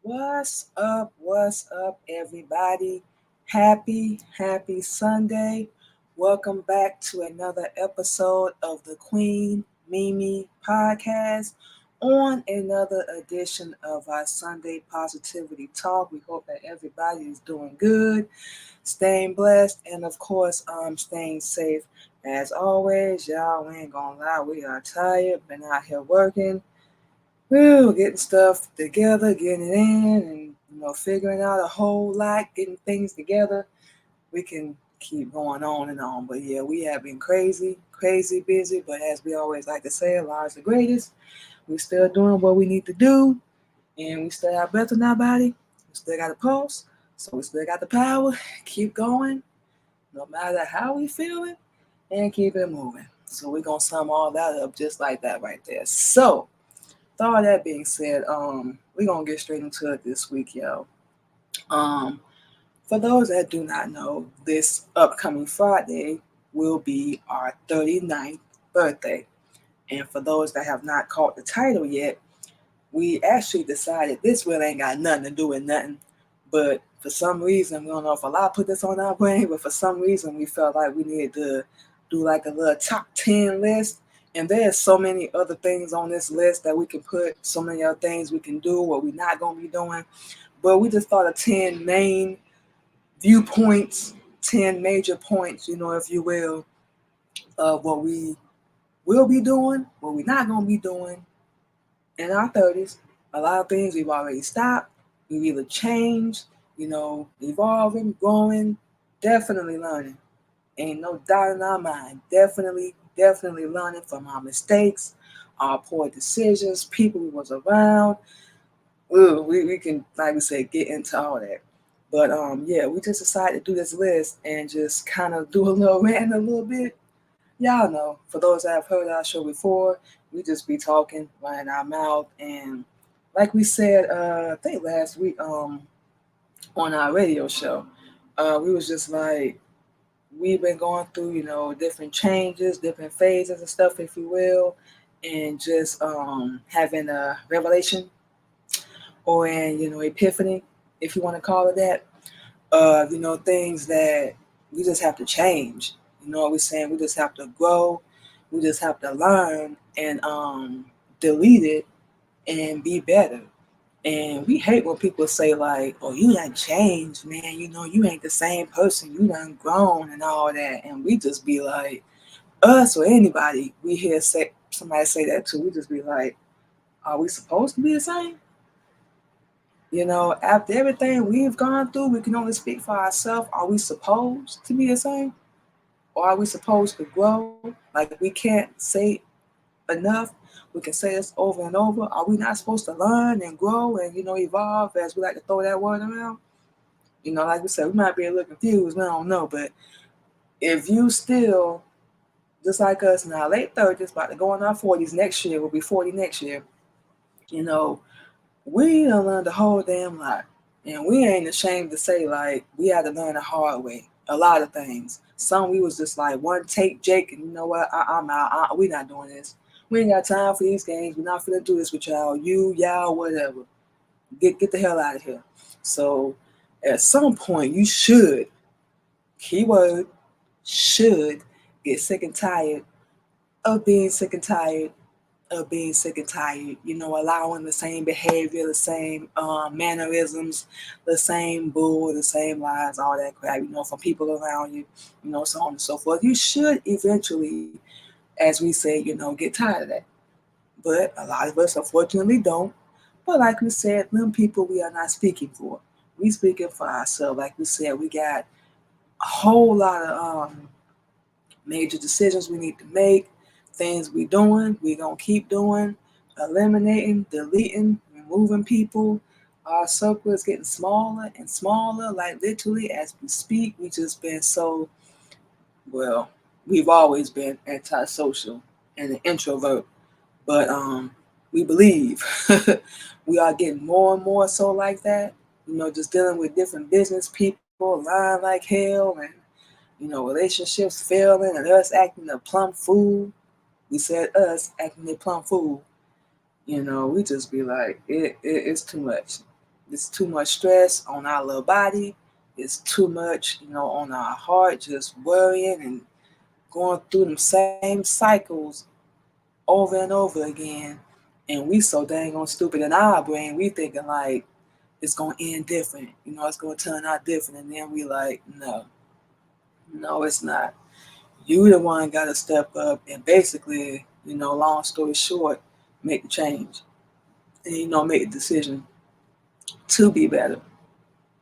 What's up, everybody? Happy Sunday. Welcome back to another episode of the Queen Mimi Podcast. On another edition of our Sunday Positivity Talk. We hope that everybody is doing good, staying blessed, and of course, staying safe. As always, y'all, we ain't gonna lie, we are tired, been out here working. Woo, getting stuff together, getting it in, and figuring out a whole lot, getting things together. We can keep going on and on, but yeah, we have been crazy busy. But as we always like to say, Allah's the greatest. We still doing what we need to do, and we still have breath in our body. We still got a pulse, so we still got the power. Keep going, no matter how we feeling, and keep it moving. So we're gonna sum all that up just like that right there. So with all that being said, we're gonna get straight into it this week, yo. Um, for those that do not know, this upcoming Friday will be our 39th birthday. And for those that have not caught the title yet, we actually decided this really ain't got nothing to do with nothing. But for some reason, we don't know if Allah put this on our brain, but for some reason we felt like we needed to do like a little top 10 list. And there's so many other things on this list that we can put, so many other things we can do, what we're not going to be doing. But we just thought of 10 main viewpoints, 10 major points, if you will, of what we will be doing, what we're not going to be doing in our 30s. A lot of things we've already stopped. We've either changed, evolving, growing, definitely learning. Ain't no doubt in our mind. Definitely learning from our mistakes, our poor decisions, people we was around. Ooh, we can, like we said, get into all that. But yeah, we just decided to do this list and just kind of do a little rant a little bit. Y'all know, for those that have heard our show before, we just be talking, running our mouth, and like we said, I think last week, on our radio show, we was just like, we've been going through, different changes, different phases and stuff, if you will, and just having a revelation or an, epiphany, if you want to call it that, things that we just have to change. You know what we're saying? We just have to grow. We just have to learn and delete it and be better. And we hate when people say like, "Oh, you done changed, man. You ain't the same person. You done grown and all that." And we just be like, us or anybody, we hear somebody say that too. We just be like, "Are we supposed to be the same?" After everything we've gone through, we can only speak for ourselves. Are we supposed to be the same? Or are we supposed to grow? Like we can't say enough. We can say this over and over. Are we not supposed to learn and grow and, evolve, as we like to throw that word around? Like we said, we might be a little confused. We don't know. But if you still, just like us in our late 30s, about to go in our 40s next year, we'll be 40 next year, you know, we done learned a whole damn lot. And we ain't ashamed to say, like, we had to learn the hard way. A lot of things. Some we was just like, one take Jake, and you know what? I'm out. We not doing this. We ain't got time for these games. We're not finna do this with y'all. Y'all, whatever. Get the hell out of here. So at some point, you should, keyword, should get sick and tired of being sick and tired being sick and tired, allowing the same behavior, the same mannerisms, the same bull, the same lies, all that crap, from people around you, so on and so forth. You should eventually, as we say, get tired of that. But a lot of us unfortunately don't. But like we said, them people we are not speaking for. We speaking for ourselves. Like we said, we got a whole lot of major decisions we need to make, things we doing, we gonna keep doing, eliminating, deleting, removing people. Our circle is getting smaller and smaller, like literally as we speak. We just been so, well, we've always been antisocial and an introvert, but we believe we are getting more and more so like that. Just dealing with different business people, lying like hell, and relationships failing and us acting a plum fool. We said us acting a plum fool. We just be like, it's too much. It's too much stress on our little body. It's too much, on our heart, just worrying and going through them same cycles over and over again. And we so dang on stupid in our brain, we thinking like it's gonna end different, it's gonna turn out different. And then we like, no, no, it's not. You the one gotta step up and basically, long story short, make the change. And make a decision to be better,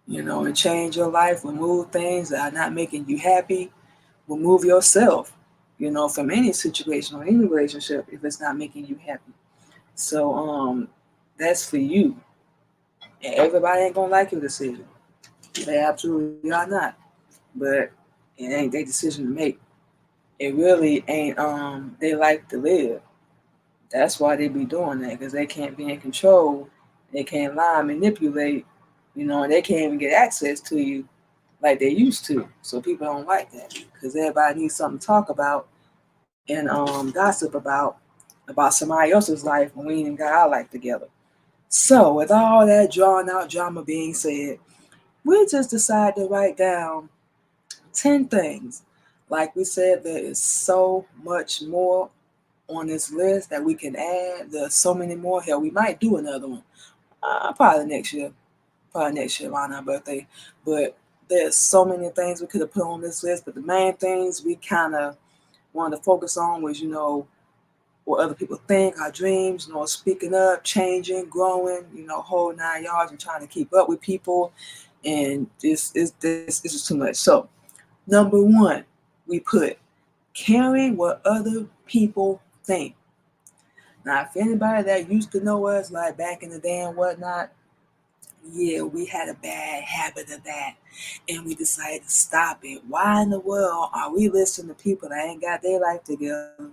and change your life, remove things that are not making you happy, remove yourself, from any situation or any relationship if it's not making you happy. So that's for you. And everybody ain't gonna like your decision. They absolutely are not. But it ain't their decision to make. It really ain't they like to live. That's why they be doing that, because they can't be in control. They can't lie and manipulate, and they can't even get access to you like they used to. So people don't like that because everybody needs something to talk about and gossip about somebody else's life when we ain't even got our life together. So with all that drawn out drama being said, we just decided to write down 10 things. Like we said, there is so much more on this list that we can add. There's so many more. Hell, we might do another one. Probably next year. Probably next year around our birthday. But there's so many things we could have put on this list. But the main things we kind of wanted to focus on was, what other people think, our dreams, speaking up, changing, growing, whole 9 yards and trying to keep up with people. And this is too much. So, number one, we put caring what other people think. Now, if anybody that used to know us, like back in the day and whatnot, yeah, we had a bad habit of that. And we decided to stop it. Why in the world are we listening to people that ain't got their life together?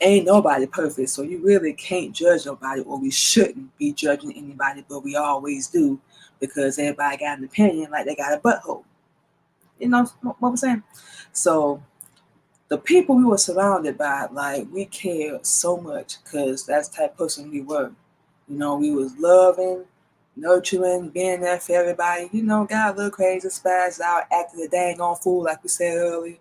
Ain't nobody perfect, so you really can't judge nobody, or we shouldn't be judging anybody, but we always do because everybody got an opinion like they got a butthole. You know what I'm saying? So the people we were surrounded by, like we cared so much because that's the type of person we were. We was loving, nurturing, being there for everybody. Got a little crazy, spazzed out, acted a dang on fool like we said earlier.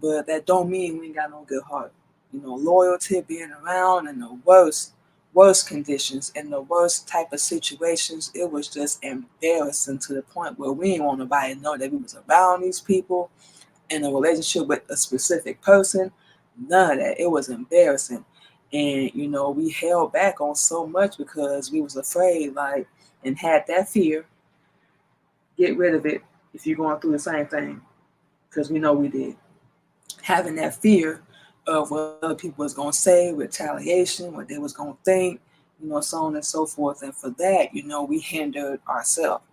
But that don't mean we ain't got no good heart. Loyalty, being around in the worst conditions, in the worst type of situations. It was just embarrassing to the point where we didn't want nobody to know that we was around these people in a relationship with a specific person. None of that. It was embarrassing. And, we held back on so much because we was afraid, like, and had that fear. Get rid of it if you're going through the same thing. Because we know we did. Having that fear of what other people was going to say, retaliation, what they was going to think, so on and so forth. And for that, we hindered ourselves.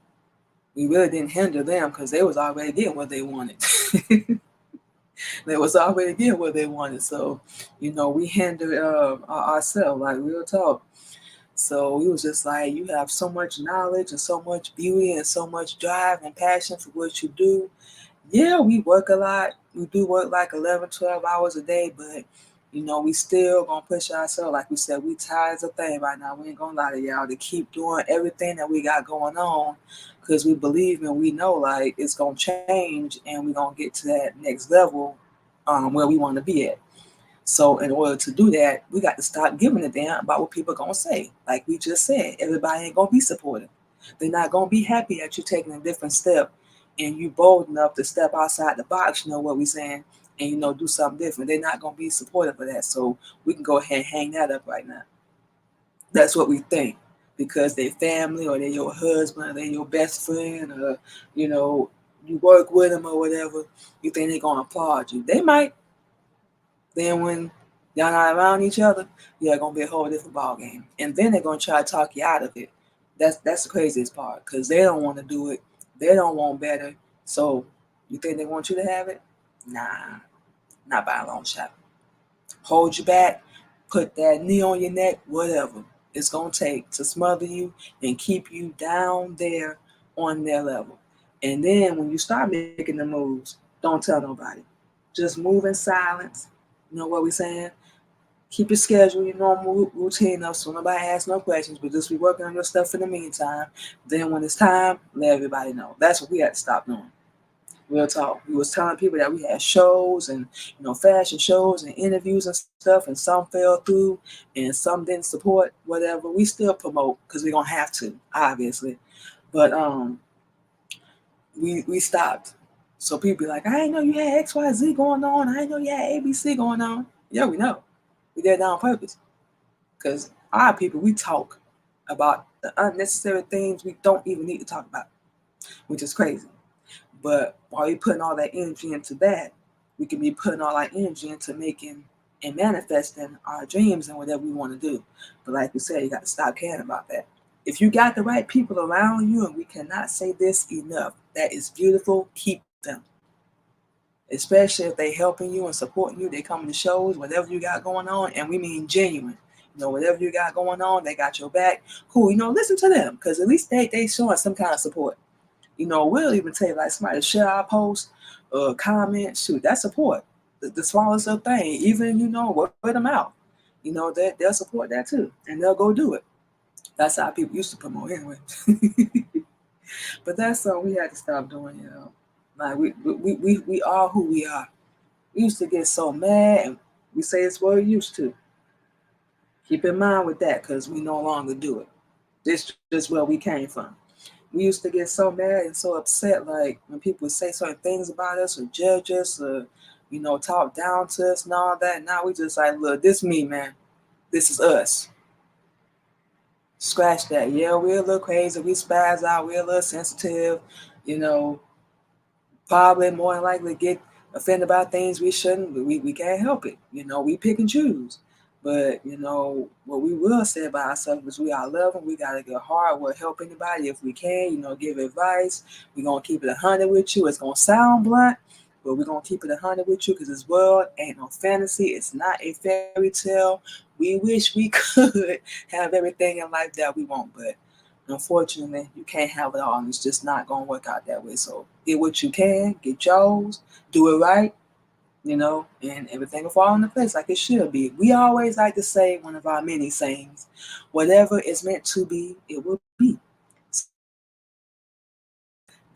We really didn't hinder them because they was already getting what they wanted. They was already getting what they wanted. So, we hindered ourselves, like real talk. So we was just like, you have so much knowledge and so much beauty and so much drive and passion for what you do. Yeah, we work a lot. We do work like 11, 12 hours a day, but we still gonna push ourselves. Like we said, we tired as a thing right now. We ain't gonna lie to y'all, to keep doing everything that we got going on, because we believe and we know like it's gonna change and we're gonna get to that next level where we want to be at. So in order to do that, we got to stop giving a damn about what people are gonna say. Like we just said, everybody ain't gonna be supportive. They're not gonna be happy that you're taking a different step and you bold enough to step outside the box, what we saying, and do something different. They're not gonna be supportive of that. So we can go ahead and hang that up right now. That's what we think. Because they're family or they're your husband or they're your best friend or you work with them or whatever, you think they're gonna applaud you. They might. Then when y'all not around each other, yeah, gonna be a whole different ball game. And then they're gonna try to talk you out of it. That's the craziest part because they don't want to do it. They don't want better. So you think they want you to have it? Nah, not by a long shot. Hold you back, put that knee on your neck, whatever it's gonna take to smother you and keep you down there on their level. And then when you start making the moves, don't tell nobody. Just move in silence. You know what we're saying? Keep your schedule, your normal routine up so nobody asks no questions, but just be working on your stuff in the meantime. Then when it's time, let everybody know. That's what we had to stop doing. Real talk. We was telling people that we had shows and fashion shows and interviews and stuff, and some fell through and some didn't support whatever. We still promote because we don't have to, obviously. But we stopped. So people be like, I didn't know you had XYZ going on. I didn't know you had ABC going on. Yeah, we know. We did that on purpose. Because our people, we talk about the unnecessary things we don't even need to talk about, which is crazy. But while we putting all that energy into that, we can be putting all our energy into making and manifesting our dreams and whatever we want to do. But like we said, you got to stop caring about that. If you got the right people around you, and we cannot say this enough, that is beautiful, keep them. Especially if they helping you and supporting you, they coming to shows, whatever you got going on, and we mean genuine. Whatever you got going on, they got your back. Cool, listen to them, because at least they showing some kind of support. We'll even tell you, like, somebody share our post or comment, shoot, that's support. The smallest of thing, even, word them out. They'll support that too, and they'll go do it. That's how people used to promote anyway. But that's something we had to stop doing, Like, we are who we are. We used to get so mad, and we say it's what we used to. Keep in mind with that, because we no longer do it. This is just where we came from. We used to get so mad and so upset, like when people say certain things about us or judge us or, talk down to us and all that. Now we just like, look, this me, man. This is us. Scratch that. Yeah, we're a little crazy. We spaz out. We're a little sensitive. You know, probably more than likely get offended by things we shouldn't. But we can't help it. We pick and choose. But, what we will say about ourselves is we are loving. We got to get hard. We'll help anybody if we can, give advice. We're going to keep it 100 with you. It's going to sound blunt, but we're going to keep it 100 with you because this world ain't no fantasy. It's not a fairy tale. We wish we could have everything in life that we want, but unfortunately, you can't have it all, and it's just not going to work out that way. So get what you can, get yours, do it right, and everything will fall into place like it should be. We always like to say one of our many sayings, whatever is meant to be, it will be.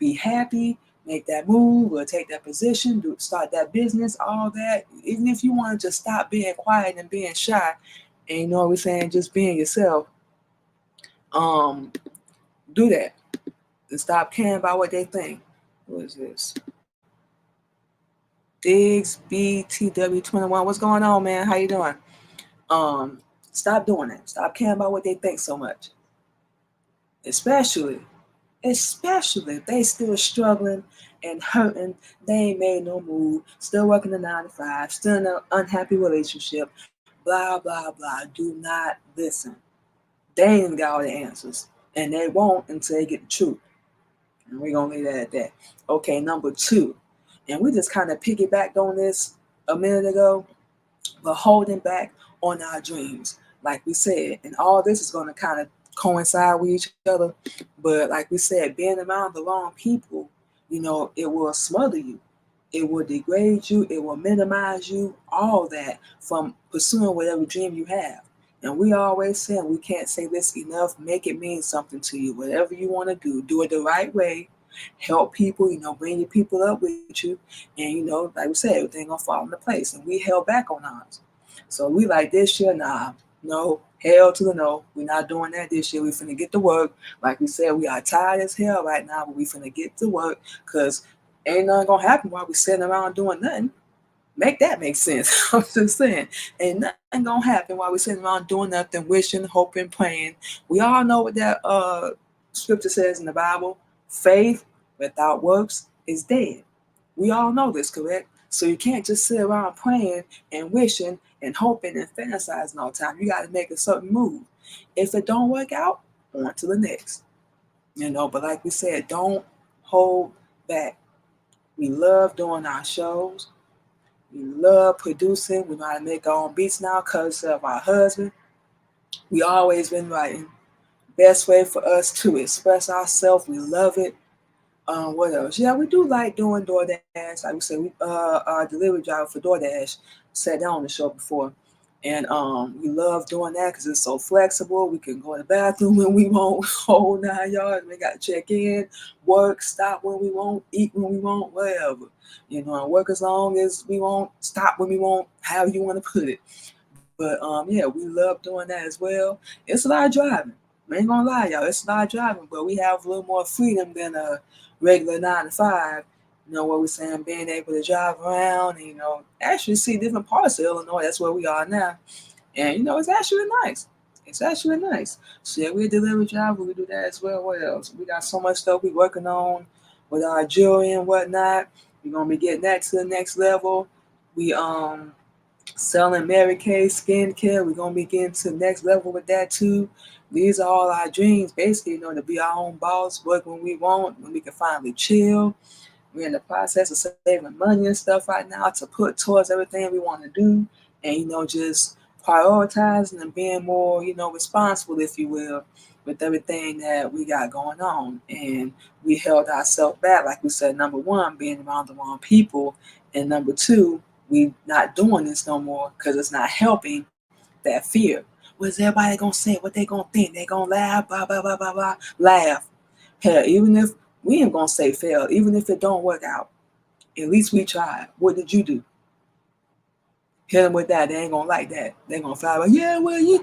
Be happy, make that move, or take that position, start that business, all that. Even if you want to just stop being quiet and being shy, and what we're saying, just being yourself, do that. And stop caring about what they think. What is this? Diggs BTW21. What's going on, man? How you doing? Stop doing that. Stop caring about what they think so much. Especially if they still struggling and hurting, they ain't made no move, still working a 9 to 5, still in an unhappy relationship, blah, blah, blah. Do not listen. They ain't got all the answers. And they won't until they get the truth. And we're going to leave that at that. Okay, number 2. And we just kind of piggybacked on this a minute ago, but holding back on our dreams. Like we said, and all this is going to kind of coincide with each other. But like we said, being around the wrong people, it will smother you. It will degrade you. It will minimize you, all that from pursuing whatever dream you have. And we always say, and we can't say this enough, make it mean something to you. Whatever you want to do it the right way. Help people, bring your people up with you. And, like we said, everything going to fall into place. And we held back on ours. So we like this year, nah, no, hell to the no. We're not doing that this year. We finna get to work. Like we said, we are tired as hell right now, but we finna get to work because ain't nothing going to happen while we sitting around doing nothing. Make that make sense. I'm just saying, ain't nothing gonna happen while we're sitting around doing nothing, wishing, hoping, praying. We all know what that scripture says in the Bible. Faith without works is dead. We all know this, correct? So you can't just sit around praying and wishing and hoping and fantasizing all the time. You got to make a certain move. If it don't work out, on to the next. But like we said, don't hold back. We love doing our shows. We love producing. We know how to make our own beats now because of our husband. We always been writing. Best way for us to express ourselves. We love it. What else? Yeah, we do like doing DoorDash. Like we said, we delivery driver for DoorDash. Sat down on the show before. And we love doing that because it's so flexible. We can go to the bathroom when we want, whole 9 yards. We got to check in, work, stop when we want, eat when we want, whatever. And work as long as we want, stop when we want, however you want to put it. But yeah, we love doing that as well. It's a lot of driving. I ain't gonna lie, y'all. It's a lot of driving, but we have a little more freedom than a regular 9 to 5. What we're saying, being able to drive around and, actually see different parts of Illinois. That's where we are now. And, it's actually nice. It's actually nice. So, yeah, we're a delivery driver. We do that as well. What else? We got so much stuff we're working on with our jewelry and whatnot. We're going to be getting that to the next level. We, selling Mary Kay skincare. We're going to be getting to the next level with that, too. These are all our dreams, basically, to be our own boss, work when we want, when we can finally chill. We're in the process of saving money and stuff right now to put towards everything we want to do, and just prioritizing and being more responsible, if you will, with everything that we got going on. And we held ourselves back, like we said. Number one, being around the wrong people, and number two, we not doing this no more because it's not helping that fear. What's everybody gonna say? What they gonna think? They gonna laugh, blah blah blah blah blah, laugh. Hell, even if we ain't gonna say fail, even if it don't work out, at least we tried. What did you do? Hit them with that. They ain't gonna like that. They gonna fly like, yeah, well, you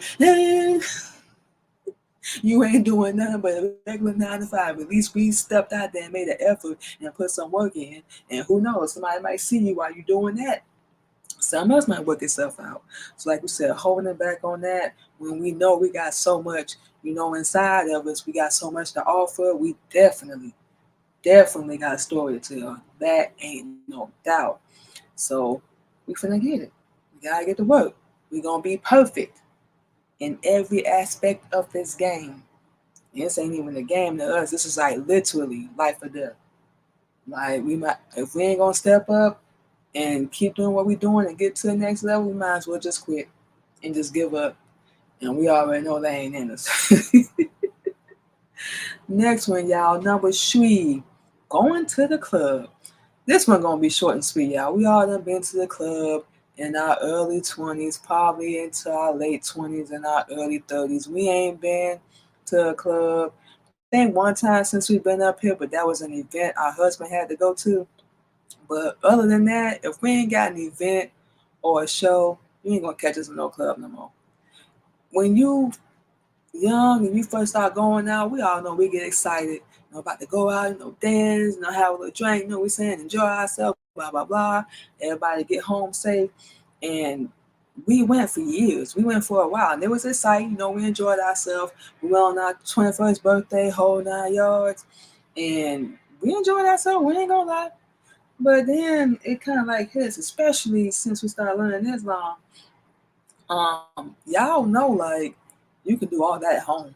ain't doing nothing but a regular 9 to 5. At least we stepped out there and made an effort and put some work in. And who knows? Somebody might see you while you're doing that. Something else might work itself out. So, like we said, holding back on that when we know we got so much, inside of us, we got so much to offer. We definitely got a story to tell. That ain't no doubt. So we finna get it. We gotta get to work. We gonna be perfect in every aspect of this game. And this ain't even a game to us. This is like literally life or death. Like we might, if we ain't gonna step up and keep doing what we're doing and get to the next level, we might as well just quit and just give up. And we already know that ain't in us. Next one, y'all, number three, going to the club. This one gonna be short and sweet, y'all. We all done been to the club in our early 20s, probably into our late 20s and our early 30s. We ain't been to a club. I think one time since we've been up here, but that was an event our husband had to go to. But other than that, if we ain't got an event or a show, you ain't gonna catch us in no club no more. When you young and you first start going out, we all know we get excited, about to go out, dance, have a little drink, we saying enjoy ourselves, blah blah blah. Everybody get home safe, and we went for years. We went for a while, and it was exciting. We enjoyed ourselves. We went on our 21st birthday, whole 9 yards, and we enjoyed ourselves. We ain't gonna lie. But then it kind of like hits, especially since we started learning Islam. Y'all know, like, you can do all that at home.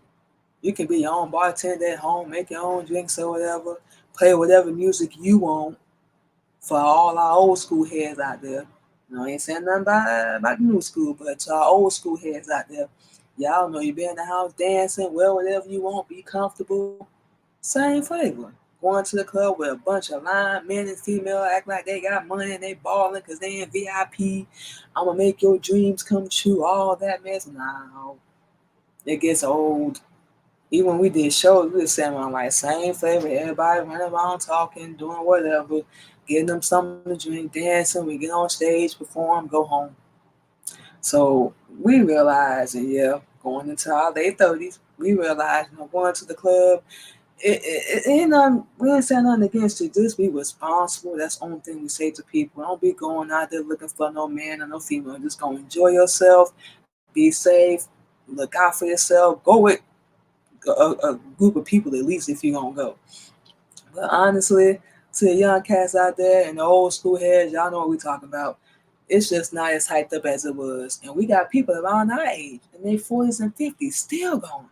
You can be your own bartender at home, make your own drinks or whatever, play whatever music you want for all our old school heads out there. I ain't saying nothing about the new school, but to our old school heads out there, y'all know you be in the house dancing, wear whatever you want, be comfortable. Same flavor. Going to the club with a bunch of lying men and female act like they got money and they balling because they in VIP. I'm gonna make your dreams come true. All that mess. Nah, it gets old. Even when we did shows, we was sitting around like same flavor. Everybody running around talking, doing whatever, getting them something to drink, dancing. We get on stage, perform, go home. So we realized, and yeah, going into our late 30s, we realized, going to the club, it ain't nothing, we ain't saying nothing against it. Just be responsible. That's the only thing we say to people. Don't be going out there looking for no man or no female. Just go enjoy yourself, be safe, look out for yourself. Go with a group of people at least if you're gonna go. But honestly, to the young cats out there and the old school heads, y'all know what we talking about. It's just not as hyped up as it was. And we got people around our age in their 40s and 50s still going.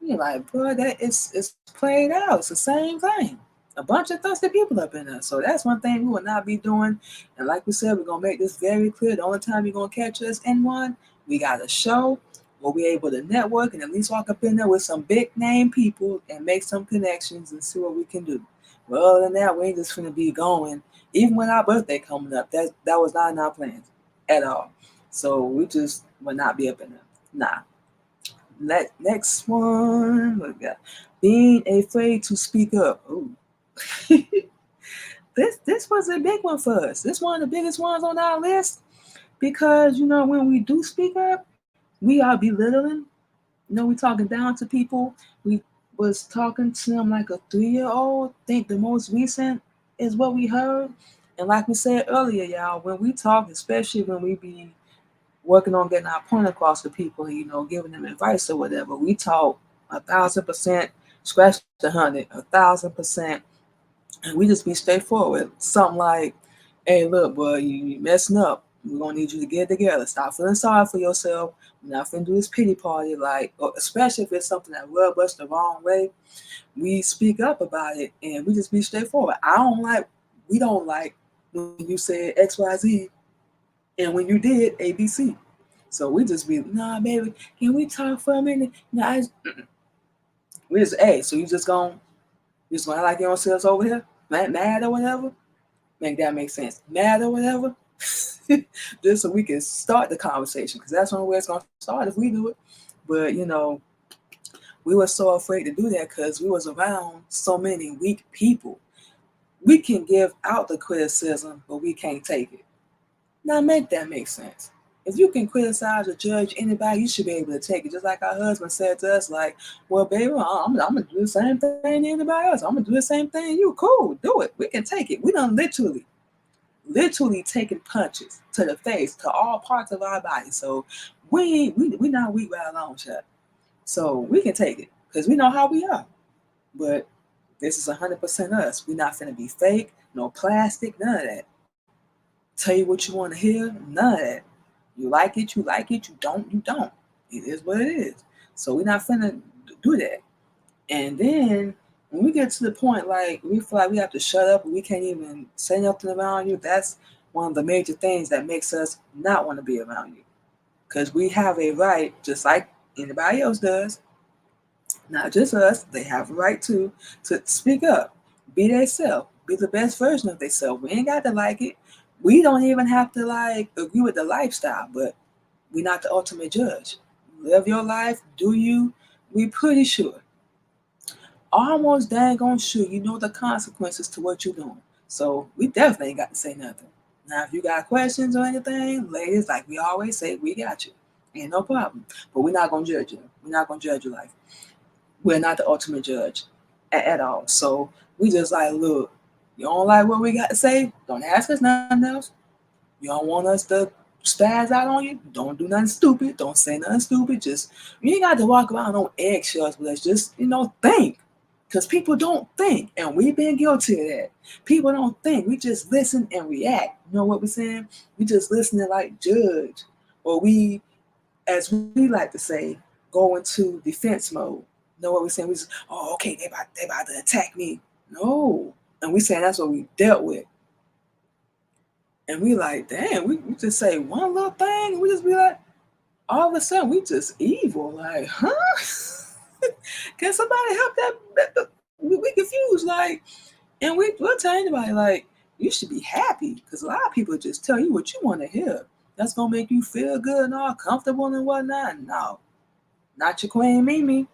You're like, bro, that it's played out. It's the same thing. A bunch of thirsty people up in there. So that's one thing we will not be doing. And like we said, we're gonna make this very clear. The only time you're gonna catch us in one, we got a show where we're able to network and at least walk up in there with some big name people and make some connections and see what we can do. But other than that, we ain't just gonna be going. Even with our birthday coming up, that was not in our plans at all. So we just will not be up in there. Nah. Next one, what we got? Being afraid to speak up. Ooh. This was a big one for us. This one of the biggest ones on our list because when we do speak up, we are belittling. We talking down to people. We was talking to them like a 3-year-old. Think the most recent is what we heard. And like we said earlier, y'all, when we talk, especially when we be working on getting our point across to people, giving them advice or whatever, we talk 1,000%, scratch the 100, 1,000%, and we just be straightforward. Something like, "Hey, look, boy, you messing up. We're gonna need you to get it together. Stop feeling sorry for yourself. We're not finna do this pity party." Like, especially if it's something that rubs us the wrong way, we speak up about it and we just be straightforward. We don't like when you said XYZ and when you did ABC. So we just be, "Nah, baby, can we talk for a minute?" Nah, we just, hey, so you just gonna act like you don't see us over here, mad or whatever. Make that make sense. Mad or whatever. Just so we can start the conversation, because that's the only way it's gonna start if we do it. But we were so afraid to do that because we was around so many weak people. We can give out the criticism, but we can't take it. Now make that make sense. If you can criticize or judge anybody, you should be able to take it. Just like our husband said to us, like, "Well, baby, I'm gonna do the same thing to anybody else. I'm gonna do the same thing. You cool, do it. We can take it." We done literally taking punches to the face, to all parts of our body. So we not weak right along, chat. So we can take it because we know how we are. But this is 100% us. We're not finna be fake, no plastic, none of that. Tell you what you want to hear, none of that. You like it, you like it. You don't, you don't. It is what it is. So we're not finna do that. And then when we get to the point like we feel like we have to shut up and we can't even say nothing around you, that's one of the major things that makes us not want to be around you. Because we have a right, just like anybody else does, not just us, they have a right to speak up, be themselves, be the best version of themselves. We ain't got to like it. We don't even have to like agree with the lifestyle, but we're not the ultimate judge. Live your life, do you? We pretty sure, almost dang on sure, you know the consequences to what you're doing. So we definitely ain't got to say nothing. Now, if you got questions or anything, ladies, like we always say, we got you. Ain't no problem. But we're not gonna judge you. We're not gonna judge your life. We're not the ultimate judge at all. So we just like, look, you don't like what we got to say? Don't ask us nothing else. You don't want us to spaz out on you? Don't do nothing stupid. Don't say nothing stupid. Just, you ain't got to walk around on eggshells with us. Just, think. Because people don't think. And we've been guilty of that. People don't think. We just listen and react. You know what we're saying? We just listen and like judge. Or we, as we like to say, go into defense mode. You know what we're saying? We just, "Oh, okay, they about to attack me." No. And we saying that's what we dealt with. And we like, damn, we just say one little thing, and we just be like, all of a sudden, we just evil. Like, huh? Can somebody help that? We confused. Like, and we'll tell anybody, like, you should be happy. Because a lot of people just tell you what you want to hear. That's going to make you feel good and all comfortable and whatnot. No, not your Queen Mimi.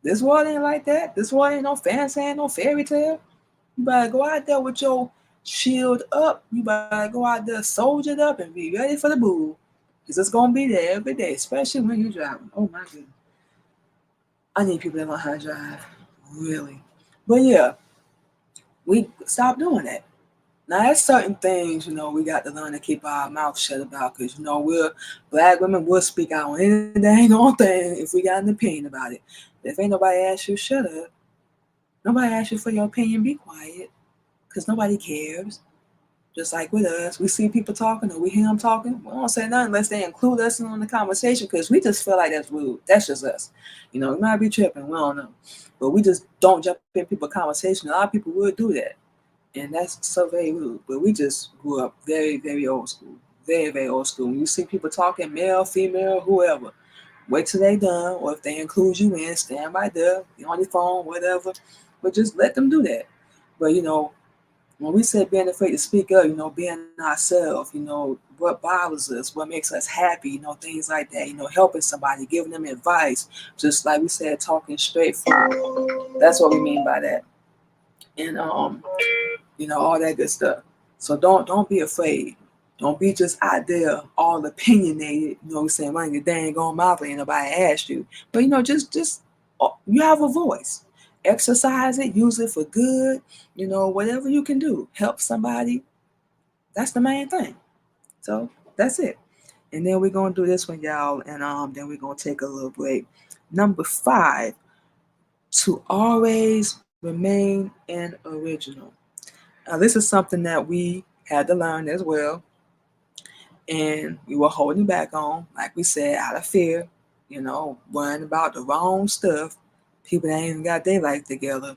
This world ain't like that. This world ain't no fancy, ain't no fairy tale. You better go out there with your shield up. You better go out there soldiered up and be ready for the bull. Because it's going to be there every day, especially when you're driving. Oh my goodness. I need people that know how to drive. Really. But yeah, we stop doing that. Now, there's certain things, we got to learn to keep our mouth shut about because, we're black women will speak out on any dang on thing if we got an opinion about it. But if ain't nobody ask you, shut up. Nobody asked you for your opinion, be quiet. Because nobody cares. Just like with us, we see people talking or we hear them talking, we don't say nothing unless they include us in the conversation because we just feel like that's rude. That's just us. We might be tripping, we don't know. But we just don't jump in people's conversation. A lot of people would do that. And that's so very rude. But we just grew up very, very old school. Very, very old school. When you see people talking, male, female, whoever, wait till they done, or if they include you in, stand by there, be on your phone, whatever. But just let them do that. But When we say being afraid to speak up, being ourselves, what bothers us, what makes us happy, things like that, helping somebody, giving them advice, just like we said, talking straight forward. That's what we mean by that. And all that good stuff. So don't be afraid. Don't be just out there all opinionated, saying running your dang on mouth and nobody asked you. But just you have a voice. Exercise it, use it for good, whatever you can do. Help somebody. That's the main thing. So that's it. And then we're gonna do this one, y'all, and then we're gonna take a little break. Number 5, to always remain an original. Now, this is something that we had to learn as well, and we were holding back on, like we said, out of fear, worrying about the wrong stuff. People that ain't even got their life together.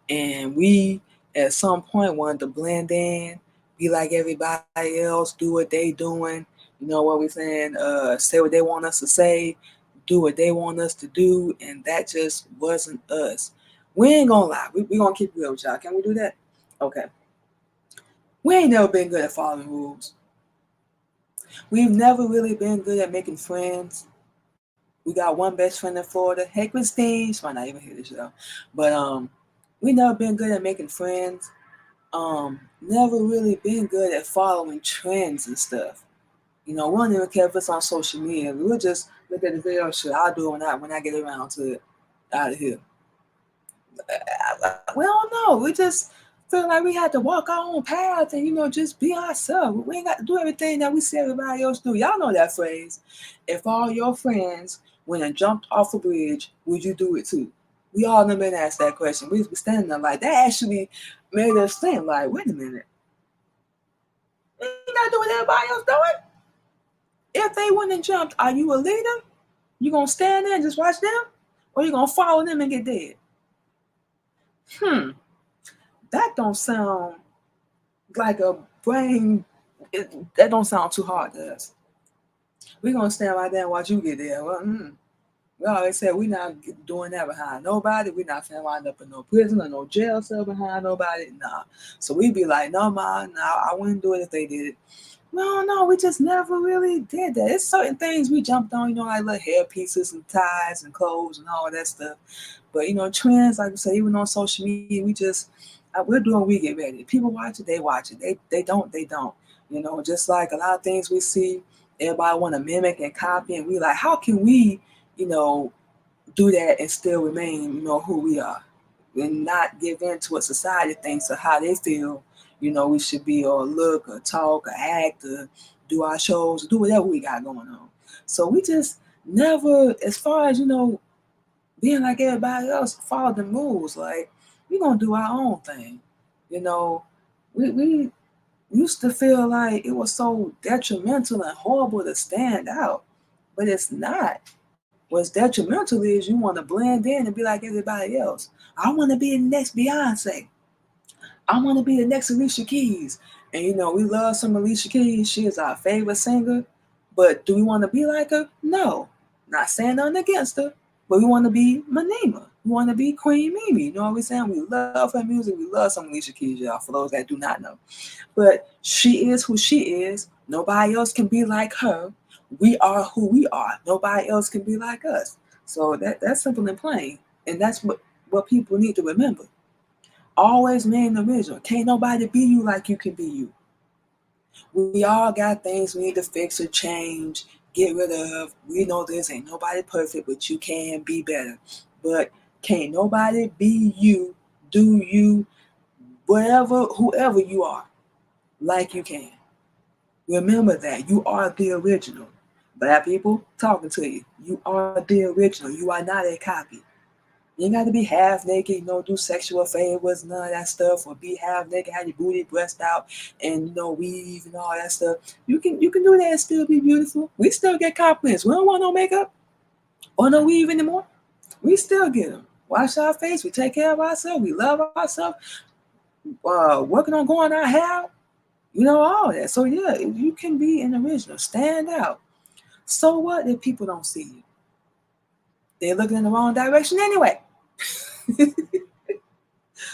And we, at some point, wanted to blend in, be like everybody else, do what they doing. You know what we're saying? Say what they want us to say, do what they want us to do, and that just wasn't us. We ain't gonna lie. We gonna keep it real with y'all. Can we do that? Okay. We ain't never been good at following rules. We've never really been good at making friends. We got one best friend in Florida. Hey, Christine. She might not even hear the show. But we never been good at making friends. Never really been good at following trends and stuff. We don't even care if it's on social media. We'll just look at the video shit. I'll do it when I get around to it out of here. We don't know. We just feel like we had to walk our own path and just be ourselves. We ain't got to do everything that we see everybody else do. Y'all know that phrase. If all your friends went and jumped off a bridge, would you do it too? We all never been asked that question. We was standing there like that. Actually made us think like, wait a minute. We ain't got to do what everybody else doing. If they went and jumped, are you a leader? You gonna stand there and just watch them, or you gonna follow them and get dead? That don't sound like a brain. That don't sound too hard to us. We're gonna stand right there and watch you get there. Well, we always said we're not doing that behind nobody. We're not finna wind up in no prison or no jail cell behind nobody. Nah. So we'd be like, no, ma, no, I wouldn't do it if they did it. No, we just never really did that. It's certain things we jumped on, like little hair pieces and ties and clothes and all that stuff. But trends, like we said, even on social media, we're doing what we get ready. People watch it, they watch it. They don't. Just like a lot of things we see, everybody want to mimic and copy, and we like, how can we, do that and still remain, who we are, and not give in to what society thinks or how they feel, we should be, or look, or talk, or act, or do our shows, or do whatever we got going on. So we just never, as far as being like everybody else, follow the rules. Like, we're gonna do our own thing. We used to feel like it was so detrimental and horrible to stand out, but it's not. What's detrimental is you want to blend in and be like everybody else. I want to be the next Beyonce. I want to be the next Alicia Keys. And we love some Alicia Keys. She is our favorite singer. But do we want to be like her? No. Not saying nothing against her. But we want to be Manima. We want to be Queen Mimi. You know what we're saying? We love her music. We love some Alicia Keys, y'all, for those that do not know. But she is who she is. Nobody else can be like her. We are who we are. Nobody else can be like us. So that's simple and plain. And that's what people need to remember. Always remain original. Can't nobody be you like you can be you. We all got things we need to fix or change, get rid of. We know this ain't nobody perfect, but you can be better. But can't nobody be you, do you, whatever, whoever you are, like you can. Remember that. You are the original. Black people talking to you. You are the original. You are not a copy. You ain't got to be half naked, do sexual favors, none of that stuff, or be half naked, have your booty, breast out, and weave and all that stuff. You can do that and still be beautiful. We still get compliments. We don't want no makeup or no weave anymore. We still get them. Wash our face. We take care of ourselves. We love ourselves. Working on growing our hair. All that. So yeah, you can be an original. Stand out. So what if people don't see you? They're looking in the wrong direction anyway.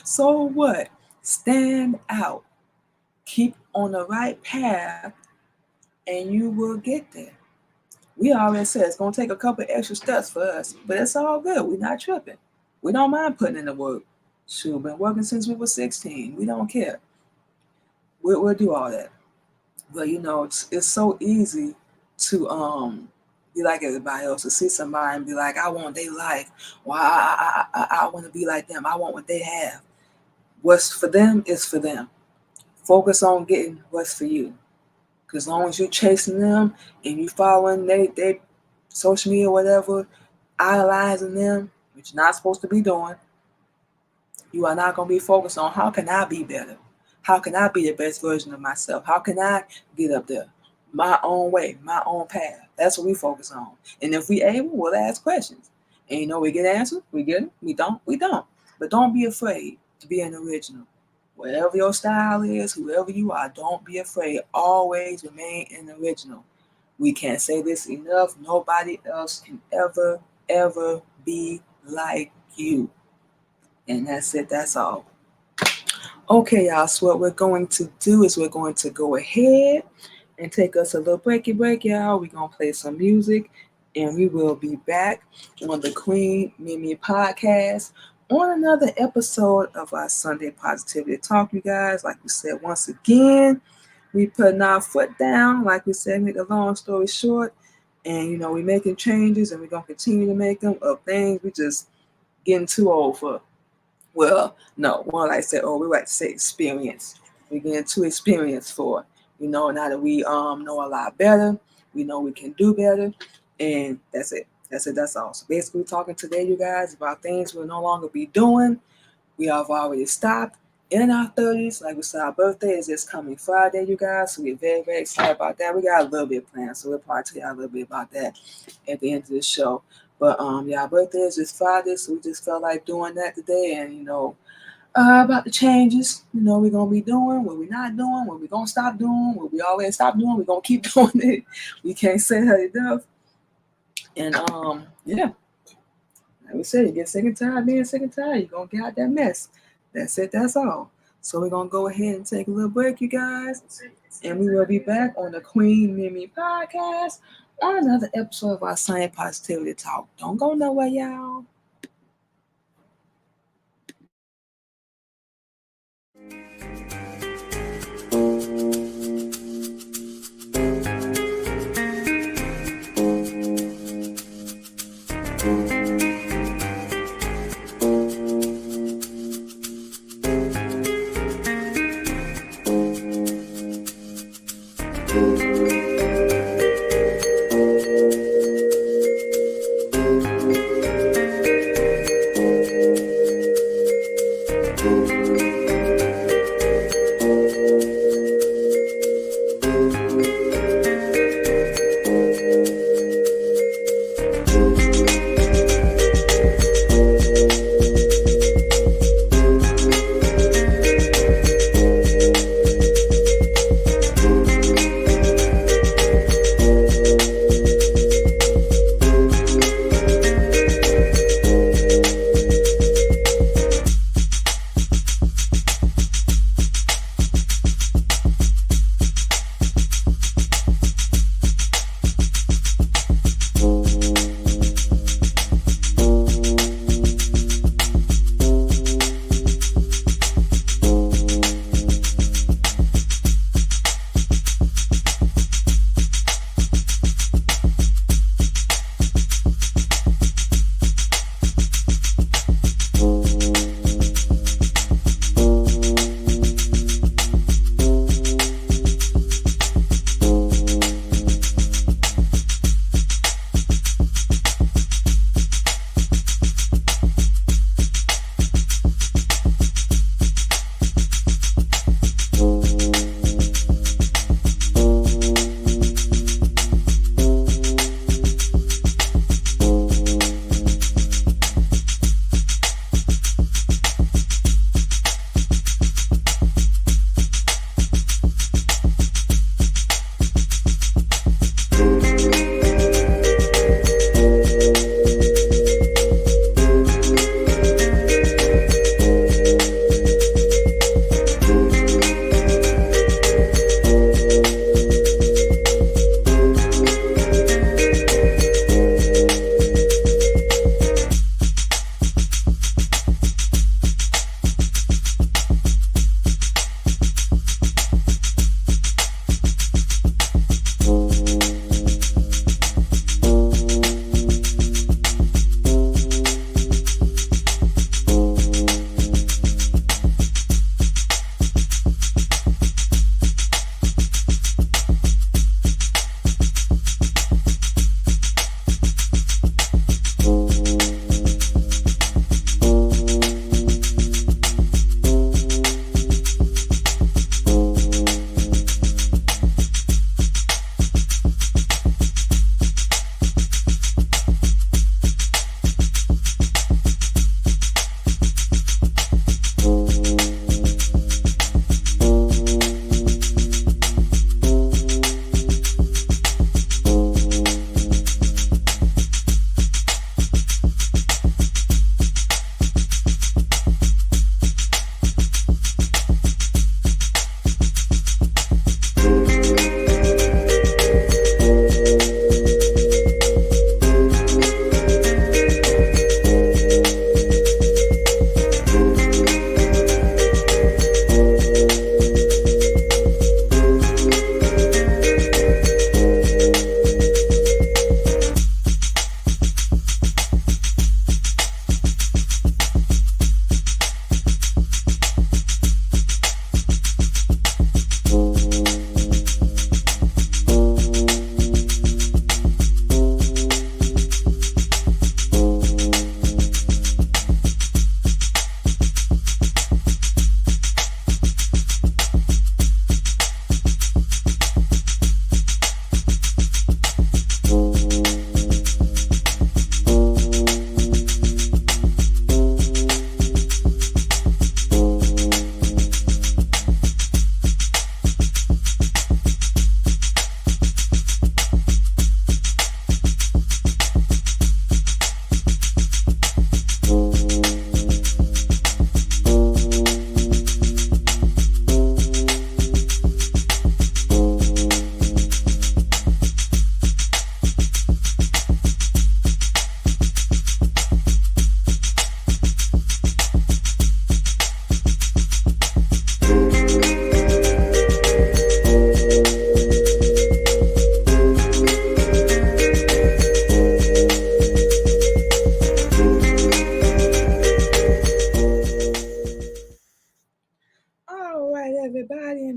So what? Stand out. Keep on the right path and you will get there. We already said it's going to take a couple extra steps for us, but it's all good. We're not tripping. We don't mind putting in the work. Shoot, been working since we were 16. We don't care. We'll do all that. But it's so easy to be like everybody else, to see somebody and be like, I want their life. Well, I want to be like them. I want what they have. What's for them is for them. Focus on getting what's for you. Because as long as you're chasing them and you following they social media or whatever, idolizing them, which you're not supposed to be doing, you are not going to be focused on how can I be better? How can I be the best version of myself? How can I get up there? My own way, my own path. That's what we focus on. And if we able, we'll ask questions. And we get answers. We get them. We don't. We don't. But don't be afraid to be an original. Whatever your style is, whoever you are, don't be afraid. Always remain an original. We can't say this enough. Nobody else can ever be like you. And that's it. That's all. Okay, y'all. So what we're going to do is we're going to go ahead and take us a little break, y'all. We're going to play some music, and we will be back on the Queen Mimi Podcast on another episode of our Sunday Positivity Talk, you guys. Like we said, once again, we putting our foot down. Like we said, make a long story short, and we're making changes, and we're going to continue to make them of things we just getting too old for. Well, no, more like say, we like to say experience. We're getting too experienced for. Now that we know a lot better, we know we can do better, and that's it. That's all. So basically, we're talking today, you guys, about things we'll no longer be doing. We have already stopped in our 30s. Like we said, our birthday is this coming Friday, you guys. So we're very, very excited about that. We got a little bit planned, so we'll probably tell you a little bit about that at the end of the show. But our birthday is this Friday, so we just felt like doing that today, and about the changes, we're gonna be doing, what we're not doing, what we're gonna stop doing, what we always stop doing, we're gonna keep doing it. We can't say that enough. And like we said, you get sick and tired being sick and tired, you're gonna get out that mess. That's it, that's all. So we're gonna go ahead and take a little break, you guys, and we will be back on the Queen Mimi Podcast on another episode of our Sunday Positivity Talk. Don't go nowhere, y'all.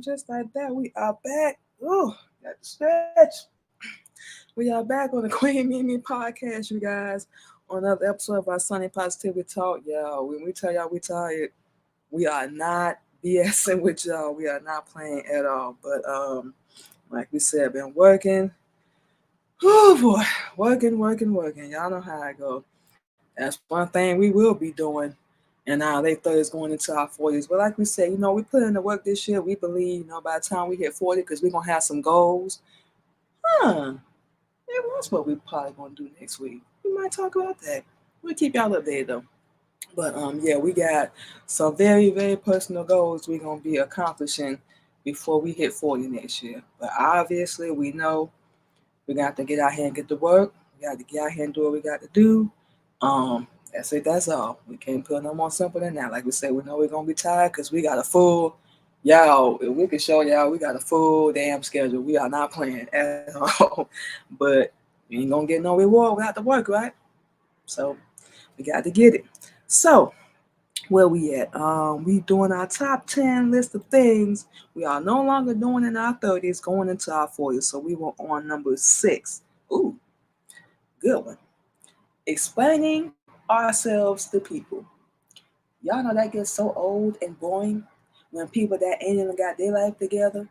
And just like that, we are back. Ooh, got to stretch. We are back on the Queen Mimi podcast, you guys, on another episode of our Sunday Positivity Talk. Y'all, when we tell y'all we tired, we are not BSing with y'all. We are not playing at all. But like we said, been working. Oh boy, working. Y'all know how I go. That's one thing we will be doing in our late 30s going into our 40s. But like we said, we put in the work this year. We believe, by the time we hit 40, because we're going to have some goals. Maybe that's what we probably going to do next week. We might talk about that. We'll keep y'all updated though. But yeah, we got some very, very personal goals we're going to be accomplishing before we hit 40 next year. But obviously, we know we got to get out here and get to work. We got to get out here and do what we got to do. That's it. That's all. We can't put no more simple than that. Like we said, we know we're gonna be tired because we got a full, y'all. If we can show y'all, we got a full damn schedule. We are not playing at all. But we ain't gonna get no reward without the work, right? So we got to get it. So where we at? We doing our top 10 list of things we are no longer doing in our 30s, going into our 40s. So we were on number 6. Ooh, good one. Explaining ourselves to people. Y'all know that gets so old and boring when people that ain't even got their life together,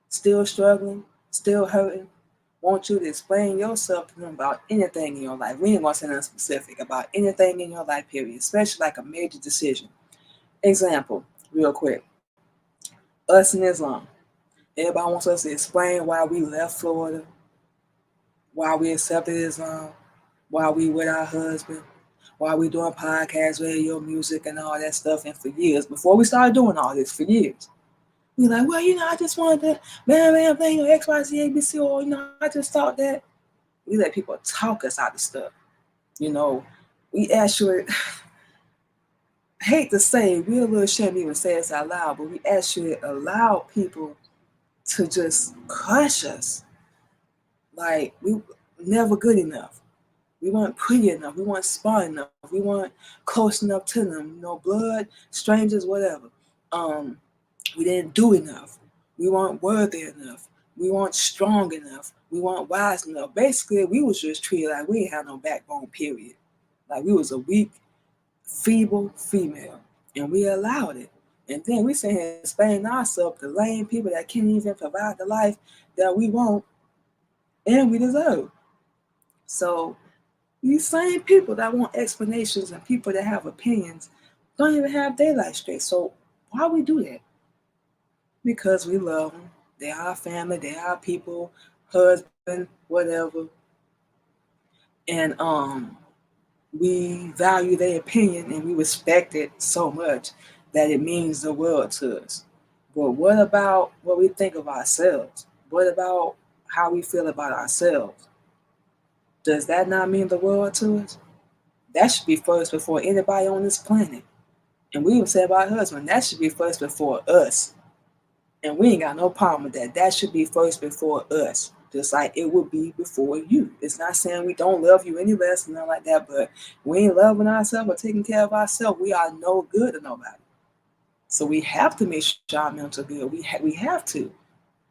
still struggling, still hurting, want you to explain yourself to them about anything in your life. We ain't gonna say nothing specific about anything in your life, period, especially like a major decision. Example, real quick. Us in Islam. Everybody wants us to explain why we left Florida, why we accepted Islam, why we with our husband, while we doing podcasts, radio, music, and all that stuff. And for years, before we started doing all this, for years, we like, well, I just wanted to, thing, X, Y, Z, A, B, C, or, I just thought that. We let people talk us out of stuff. We actually, hate to say, we a little shouldn't even say this out loud, but we actually allow people to just crush us. Like, we never good enough. We weren't pretty enough. We weren't smart enough. We weren't close enough to them. Blood, strangers, whatever. We didn't do enough. We weren't worthy enough. We weren't strong enough. We weren't wise enough. Basically, we was just treated like we ain't had no backbone, period. Like we was a weak, feeble female. And we allowed it. And then we sit here explaining ourselves to lame people that can't even provide the life that we want and we deserve. So these same people that want explanations and people that have opinions don't even have their life straight. So why we do that? Because we love them. They're our family. They're our people, husband, whatever. And we value their opinion and we respect it so much that it means the world to us. But what about what we think of ourselves? What about how we feel about ourselves? Does that not mean the world to us? That should be first before anybody on this planet. And we even say about husband, that should be first before us. And we ain't got no problem with that. That should be first before us. Just like it would be before you. It's not saying we don't love you any less and nothing like that, but we ain't loving ourselves or taking care of ourselves. We are no good to nobody. So we have to make sure our mental good. We have to.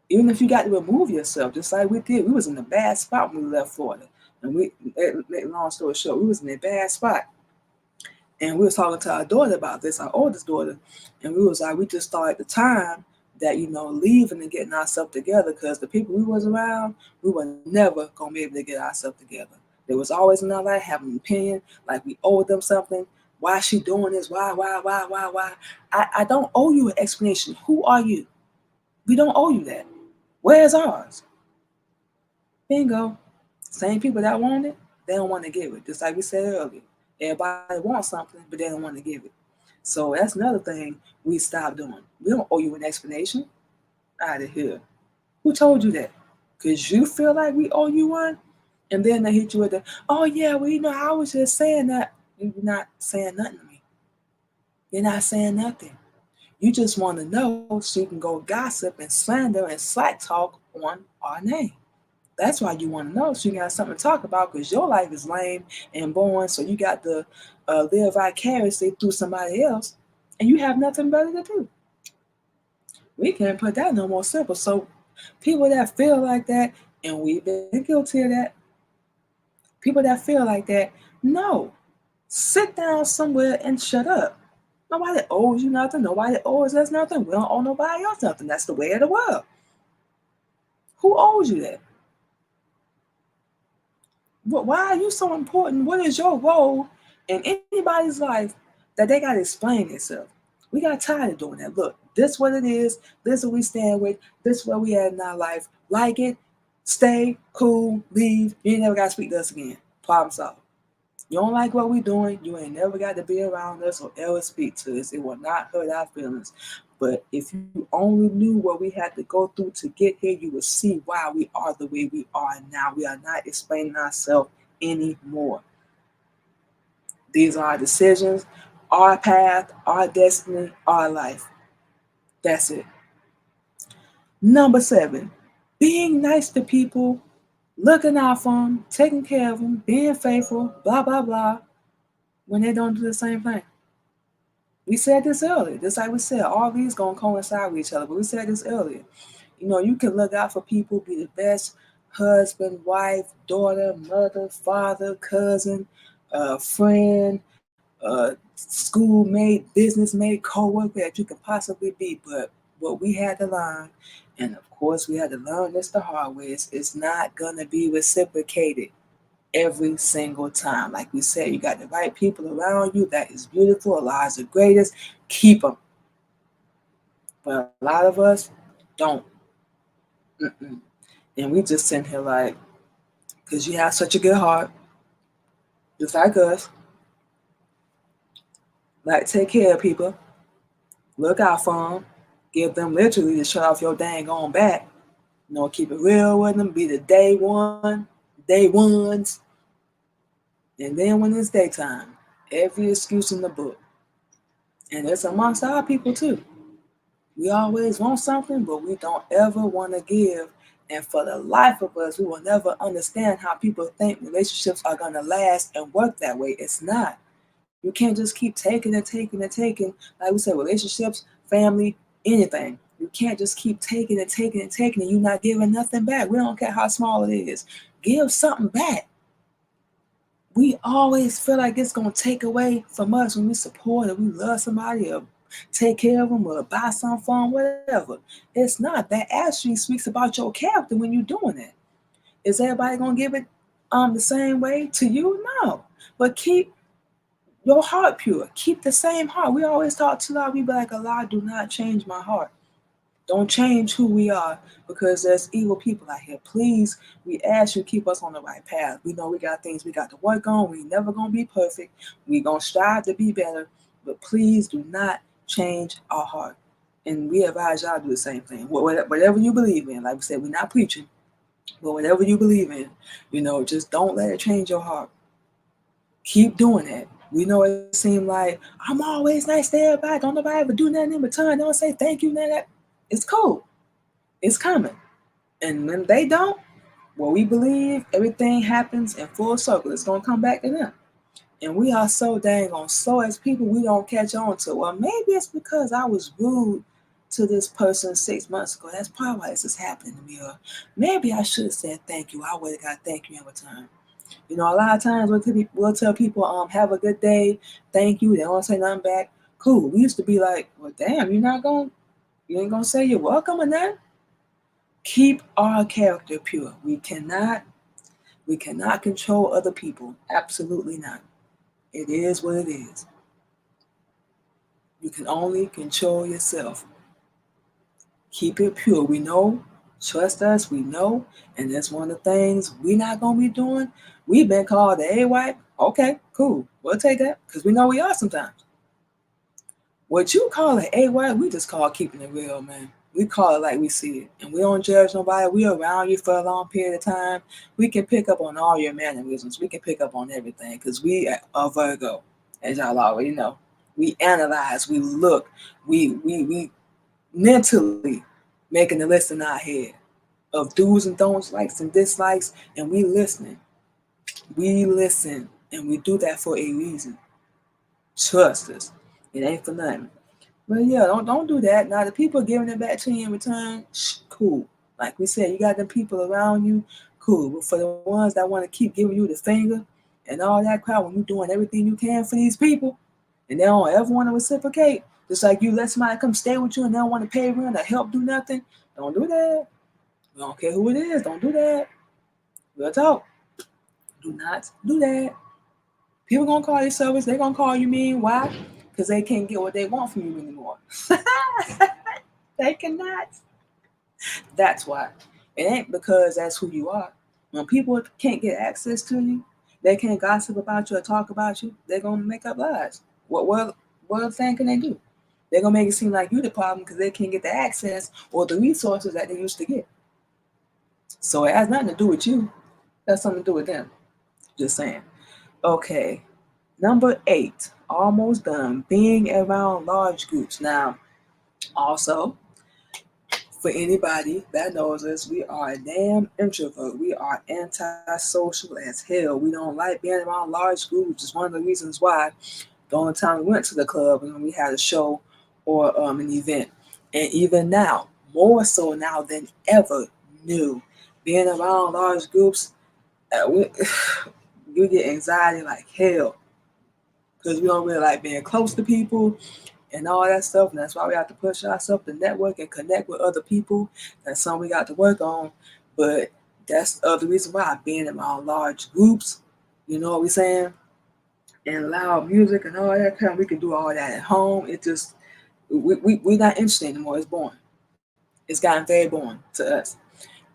Even if you got to remove yourself, just like we did. We was in a bad spot when we left Florida. And long story short, we was in a bad spot. And we was talking to our daughter about this, our oldest daughter, and we was like, we just thought at the time that, leaving and getting ourselves together, because the people we was around, we were never going to be able to get ourselves together. There was always in our life having an opinion, like we owed them something. Why is she doing this? Why? I don't owe you an explanation. Who are you? We don't owe you that. Where's ours? Bingo. Same people that want it, they don't want to give it. Just like we said earlier. Everybody wants something, but they don't want to give it. So that's another thing we stopped doing. We don't owe you an explanation. Out of here. Who told you that? Because you feel like we owe you one? And then they hit you with the, oh yeah, well, I was just saying that. You're not saying nothing to me. You're not saying nothing. You just want to know so you can go gossip and slander and slack talk on our name. That's why you want to know, so you got something to talk about, because your life is lame and boring, so you got to live vicariously through somebody else, and you have nothing better to do. We can't put that no more simple. So people that feel like that, and we've been guilty of that, people that feel like that, no, sit down somewhere and shut up. Nobody owes you nothing. Nobody owes us nothing. We don't owe nobody else nothing. That's the way of the world. Who owes you that? Why are you so important? What is your role in anybody's life that they got to explain themselves? We got tired of doing that. Look, this what it is. This what we stand with. This where we at in our life. Like it, stay, cool, leave. You ain't never got to speak to us again. Problem solved. You don't like what we doing, you ain't never got to be around us or ever speak to us. It will not hurt our feelings. But if you only knew what we had to go through to get here, you would see why we are the way we are now. We are not explaining ourselves anymore. These are our decisions, our path, our destiny, our life. That's it. Number 7, being nice to people, looking out for them, taking care of them, being faithful, blah, blah, blah, when they don't do the same thing. We said this earlier. Just like we said, all these gonna coincide with each other. But we said this earlier. You can look out for people, be the best husband, wife, daughter, mother, father, cousin, friend, schoolmate, businessmate, co-worker that you can possibly be. But what we had to learn, and of course we had to learn this the hard way, is it's not gonna be reciprocated every single time. Like we said, you got the right people around you. That is beautiful. Allah's the greatest. Keep them. But a lot of us don't. Mm-mm. And we just sitting here like, because you have such a good heart, just like us, like take care of people, look out for them, give them literally to shut off your dang on back. Keep it real with them, be the day ones. And then when it's daytime, every excuse in the book. And it's amongst our people too. We always want something, but we don't ever want to give. And for the life of us, we will never understand how people think relationships are going to last and work that way. It's not. You can't just keep taking and taking and taking. Like we said, relationships, family, anything. You can't just keep taking and taking and taking and you're not giving nothing back. We don't care how small it is. Give something back. We always feel like it's going to take away from us when we support or we love somebody or take care of them or buy something for them, whatever. It's not. That actually speaks about your character when you're doing it. Is everybody going to give it the same way to you? No. But keep your heart pure. Keep the same heart. We always talk to Allah. We be like, Allah, do not change my heart. Don't change who we are because there's evil people out here. Please, we ask you keep us on the right path. We know we got things we got to work on. We never gonna be perfect. We gonna strive to be better, but please do not change our heart. And we advise y'all to do the same thing. Whatever you believe in, like we said, we're not preaching, but whatever you believe in, just don't let it change your heart. Keep doing it. We know it seemed like I'm always nice to everybody. Don't nobody ever do nothing in return. Don't say thank you, none of that. It's cool. It's coming. And when they don't, what we believe, everything happens in full circle. It's going to come back to them. And we are so dang on. So as people, we don't catch on to, well, maybe it's because I was rude to this person 6 months ago. That's probably why this is happening to me. Or maybe I should have said thank you. I would have got thank you in return. A lot of times we'll tell people, have a good day, thank you. They don't say nothing back. Cool. We used to be like, well, damn, you ain't gonna say you're welcome or nothing. Keep our character pure. We cannot control other people. Absolutely not. It is what it is. You can only control yourself. Keep it pure. We know, trust us, we know, and that's one of the things we not gonna be doing. We've been called the A-wipe. Okay, cool. We'll take that because we know we are sometimes. What you call an A-wipe, we just call keeping it real, man. We call it like we see it. And we don't judge nobody. We around you for a long period of time. We can pick up on all your mannerisms. We can pick up on everything because we are Virgo, as y'all already know. We analyze, we look, we mentally making a list in our head of do's and don'ts, likes and dislikes, and we listening. We listen, and we do that for a reason. Trust us. It ain't for nothing. But yeah, don't do that. Now the people giving it back to you in return, cool. Like we said, you got them people around you, cool. But for the ones that want to keep giving you the finger and all that crap when you're doing everything you can for these people, and they don't ever want to reciprocate, just like you let somebody come stay with you and they don't want to pay rent or help do nothing, don't do that. I don't care who it is, don't do that. Real talk. Do not do that. People gonna call you selfish. They gonna call you mean. Why? Because they can't get what they want from you anymore. They cannot. That's why. It ain't because that's who you are. When people can't get access to you, they can't gossip about you or talk about you. They're gonna make up lies. What other thing can they do? They're gonna make it seem like you're the problem because they can't get the access or the resources that they used to get. So it has nothing to do with you. It has something to do with them. Just saying. Okay. Number 8, almost done. Being around large groups. Now, also, for anybody that knows us, we are a damn introvert. We are antisocial as hell. We don't like being around large groups. It's one of the reasons why the only time we went to the club when we had a show or an event. And even now, more so now than ever new, being around large groups, you get anxiety like hell because we don't really like being close to people and all that stuff. And that's why we have to push ourselves to network and connect with other people. That's something we got to work on. But that's the other reason why being around large groups, you know what we're saying? And loud music and all that kind of, we can do all that at home. It just, we're not interested anymore. It's boring. It's gotten very boring to us.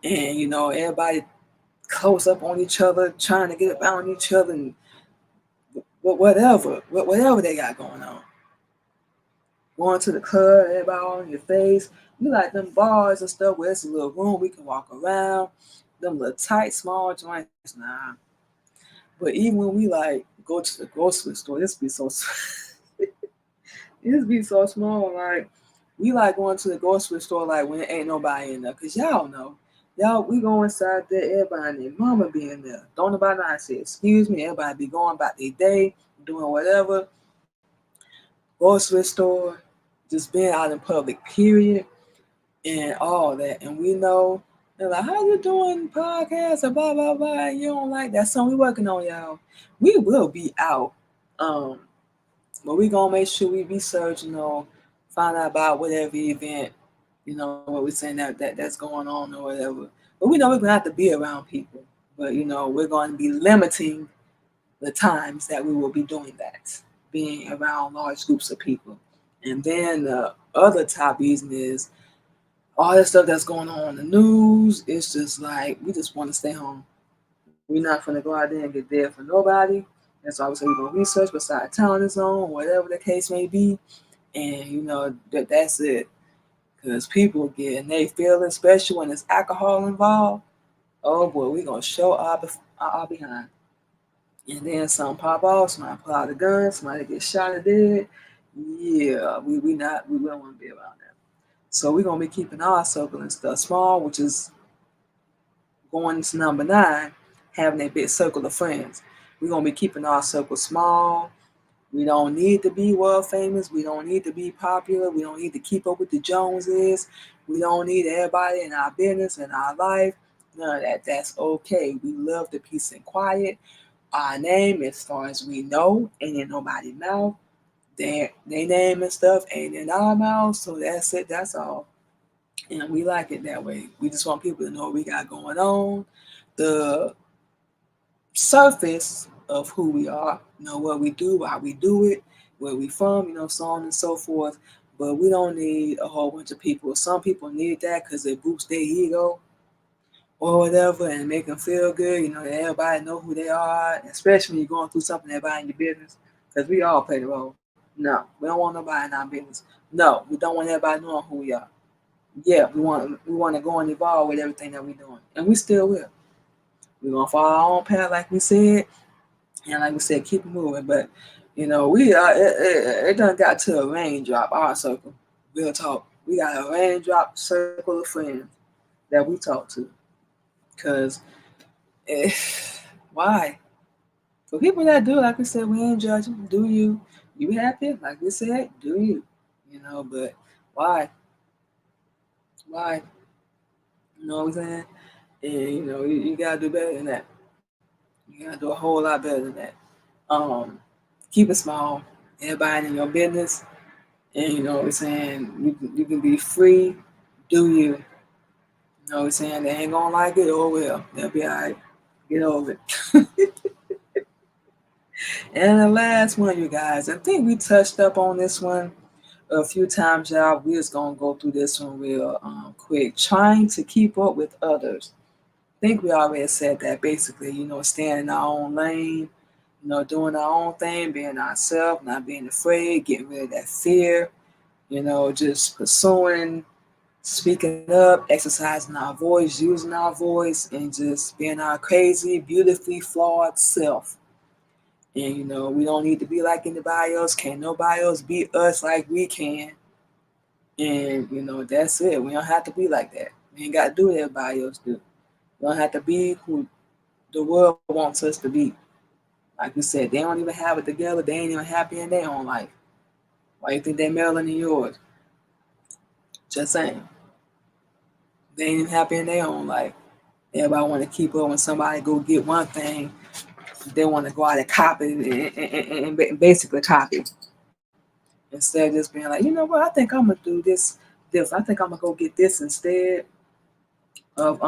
And, you know, everybody close up on each other, trying to get around each other and whatever they got going on. Going to the club, everybody on your face. We like them bars and stuff where it's a little room we can walk around. Them little tight, small joints, nah. But even when we like go to the grocery store, this be so this be so small. Like we like going to the grocery store like when there ain't nobody in there, cause y'all know. Y'all, we go inside there, everybody and their mama be in there. Don't nobody not say excuse me, everybody be going about their day, doing whatever. Grocery store, just being out in public, period, and all that. And we know they're like, how you doing podcasts or blah blah blah. You don't like that. Something we working on, y'all. We will be out. Um, but we gonna make sure we research, find out about whatever event, what we're saying that's going on or whatever. But we know we're gonna have to be around people. But we're gonna be limiting the times that we will be doing that, being around large groups of people. And then the other top reason is all that stuff that's going on in the news. It's just like we just want to stay home. We're not gonna go out there and get there for nobody. That's why we say we're gonna research beside telling us on, whatever the case may be. And that's it. Because people get and they feel it, especially when there's alcohol involved. Oh boy, we're gonna show our behind. And then some pop off, somebody pull out a gun, somebody get shot or dead. Yeah, we don't want to be around that. So we're gonna be keeping our circle and stuff small, which is going to number 9, having a big circle of friends. We're gonna be keeping our circle small. We don't need to be world famous. We don't need to be popular. We don't need to keep up with the Joneses. We don't need everybody in our business and our life. None of that. That's okay. We love the peace and quiet. Our name, as far as we know, ain't in nobody's mouth. They name and stuff ain't in our mouth. So that's it. That's all. And we like it that way. We just want people to know what we got going on. The surface of who we are, what we do, why we do it, where we from, so on and so forth. But we don't need a whole bunch of people. Some people need that because it boosts their ego or whatever and make them feel good. That everybody know who they are, especially when you're going through something everybody in your business. Because we all play the role. No, we don't want nobody in our business. No, we don't want everybody knowing who we are. Yeah, we want to go and evolve with everything that we're doing, and we still will. We're gonna follow our own path, like we said, and like we said, keep it moving. But we it done got to a raindrop, our circle. Real talk. We got a raindrop circle of friends that we talk to. Cause why? For people that do, like we said, we ain't judging. Do you? You happy? Like we said, do you? But why? Why? You know what I'm saying? And you gotta do better than that. You gotta do a whole lot better than that. Um, Keep it small. Everybody in your business, and you know what I'm saying. You can be free. Do you? You know what I'm saying? They ain't gonna like it. Oh well, they'll be alright. Get over it. And the last one, you guys. I think we touched up on this one a few times, y'all. We're just gonna go through this one real quick. Trying to keep up with others. I think we already said that basically, staying in our own lane, doing our own thing, being ourselves, not being afraid, getting rid of that fear, just pursuing, speaking up, exercising our voice, using our voice, and just being our crazy, beautifully flawed self. And we don't need to be like anybody else. Can't nobody else beat us like we can. And that's it. We don't have to be like that. We ain't got to do what everybody else do. We don't have to be who the world wants us to be. Like we said, they don't even have it together. They ain't even happy in their own life. Why you think they're meddling in yours? Just saying. They ain't even happy in their own life. Everybody want to keep up when somebody go get one thing. They want to go out and copy and basically copy. Instead of just being like, you know what, I think I'm gonna do this. I think I'm gonna go get this instead of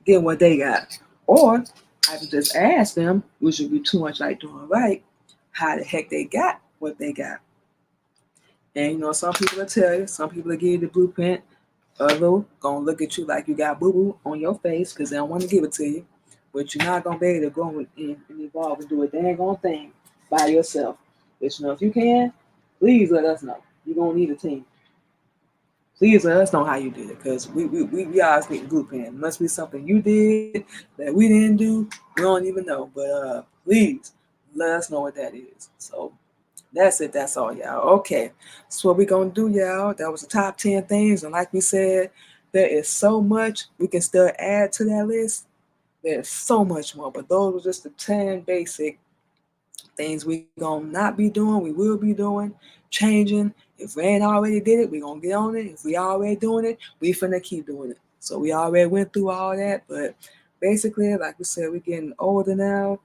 getting what they got. Or I could just ask them, which would be too much like doing right, how the heck they got what they got. And some people will tell you, some people will give you the blueprint, others gonna look at you like you got boo-boo on your face because they don't want to give it to you. But you're not gonna be able to go and evolve and do a dang on thing by yourself. But if you can, please let us know. You're gonna need a team. Please let us know how you did it, because we always need blueprint. It must be something you did that we didn't do. We don't even know. But please let us know what that is. So that's it. That's all, y'all. Okay. So what we gonna do, y'all? That was the top 10 things, and like we said, there is so much we can still add to that list. There's so much more, but those were just the 10 basic things we gonna not be doing, we will be doing, changing. If we ain't already did it, we gonna get on it. If we already doing it, we finna keep doing it. So we already went through all that, but basically, like we said, we're getting older now,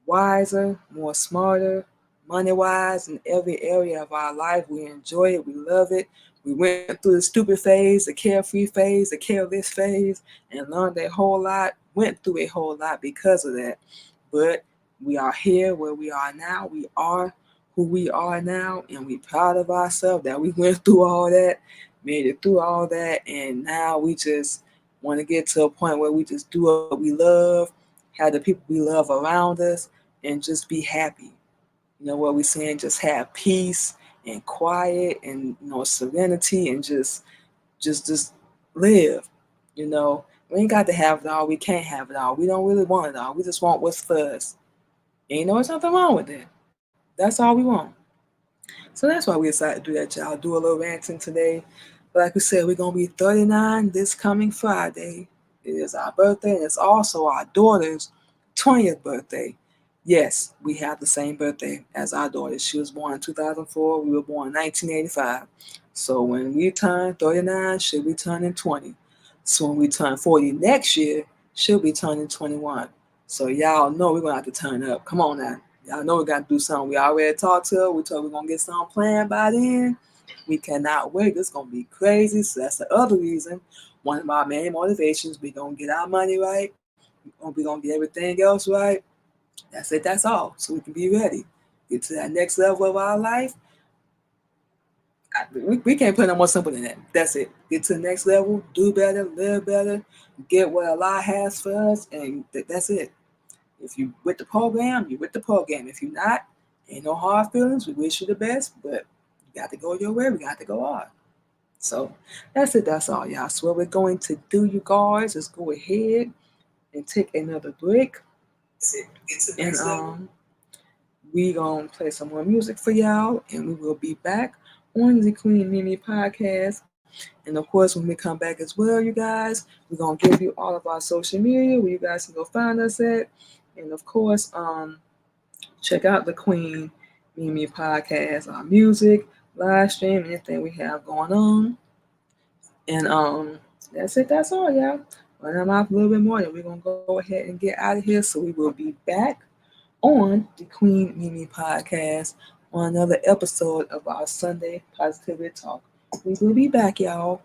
wiser, more smarter, money wise in every area of our life. We enjoy it, we love it. We went through the stupid phase, the carefree phase, the careless phase, and learned a whole lot, went through a whole lot because of that. But we are here where we are now. We are who we are now, and we proud of ourselves that we went through all that, made it through all that, and now we just want to get to a point where we just do what we love, have the people we love around us, and just be happy. What we saying? Just have peace and quiet and serenity and just live. We ain't got to have it all. We can't have it all. We don't really want it all. We just want what's for us. And there's nothing wrong with that. That's all we want. So that's why we decided to do that, y'all. Do a little ranting today. But like we said, we're gonna be 39 this coming Friday. It is our birthday, and it's also our daughter's 20th birthday. Yes, we have the same birthday as our daughter. She was born in 2004. We were born in 1985. So when we turn 39, she'll be turning 20. So when we turn 40 next year, she'll be turning 21. So y'all know we're gonna have to turn up. Come on now. Y'all know we gotta do something. We already talked to her. We told her we're gonna get something planned by then. We cannot wait. It's gonna be crazy. So that's the other reason. One of my main motivations, we gonna get our money right. We gonna get everything else right. That's it. That's all. So we can be ready. Get to that next level of our life. We can't put no more simple than that. That's it. Get to the next level. Do better. Live better. Get what Allah has for us, and that's it. If you with the program, you with the program. If you're not, ain't no hard feelings. We wish you the best, but you got to go your way. We got to go hard. So that's it. That's all, y'all. So what we're going to do, you guys, is go ahead and take another break. And we gonna play some more music for y'all, and we will be back on the Queen Mimi podcast. And of course, when we come back as well, you guys, we're gonna give you all of our social media where you guys can go find us at. And of course, check out the Queen Mimi Podcast, our music, live stream, anything we have going on. And that's it. That's all, y'all. Run them off a little bit more, then we're gonna go ahead and get out of here. So we will be back on the Queen Mimi Podcast on another episode of our Sunday Positivity Talk. We will be back, y'all.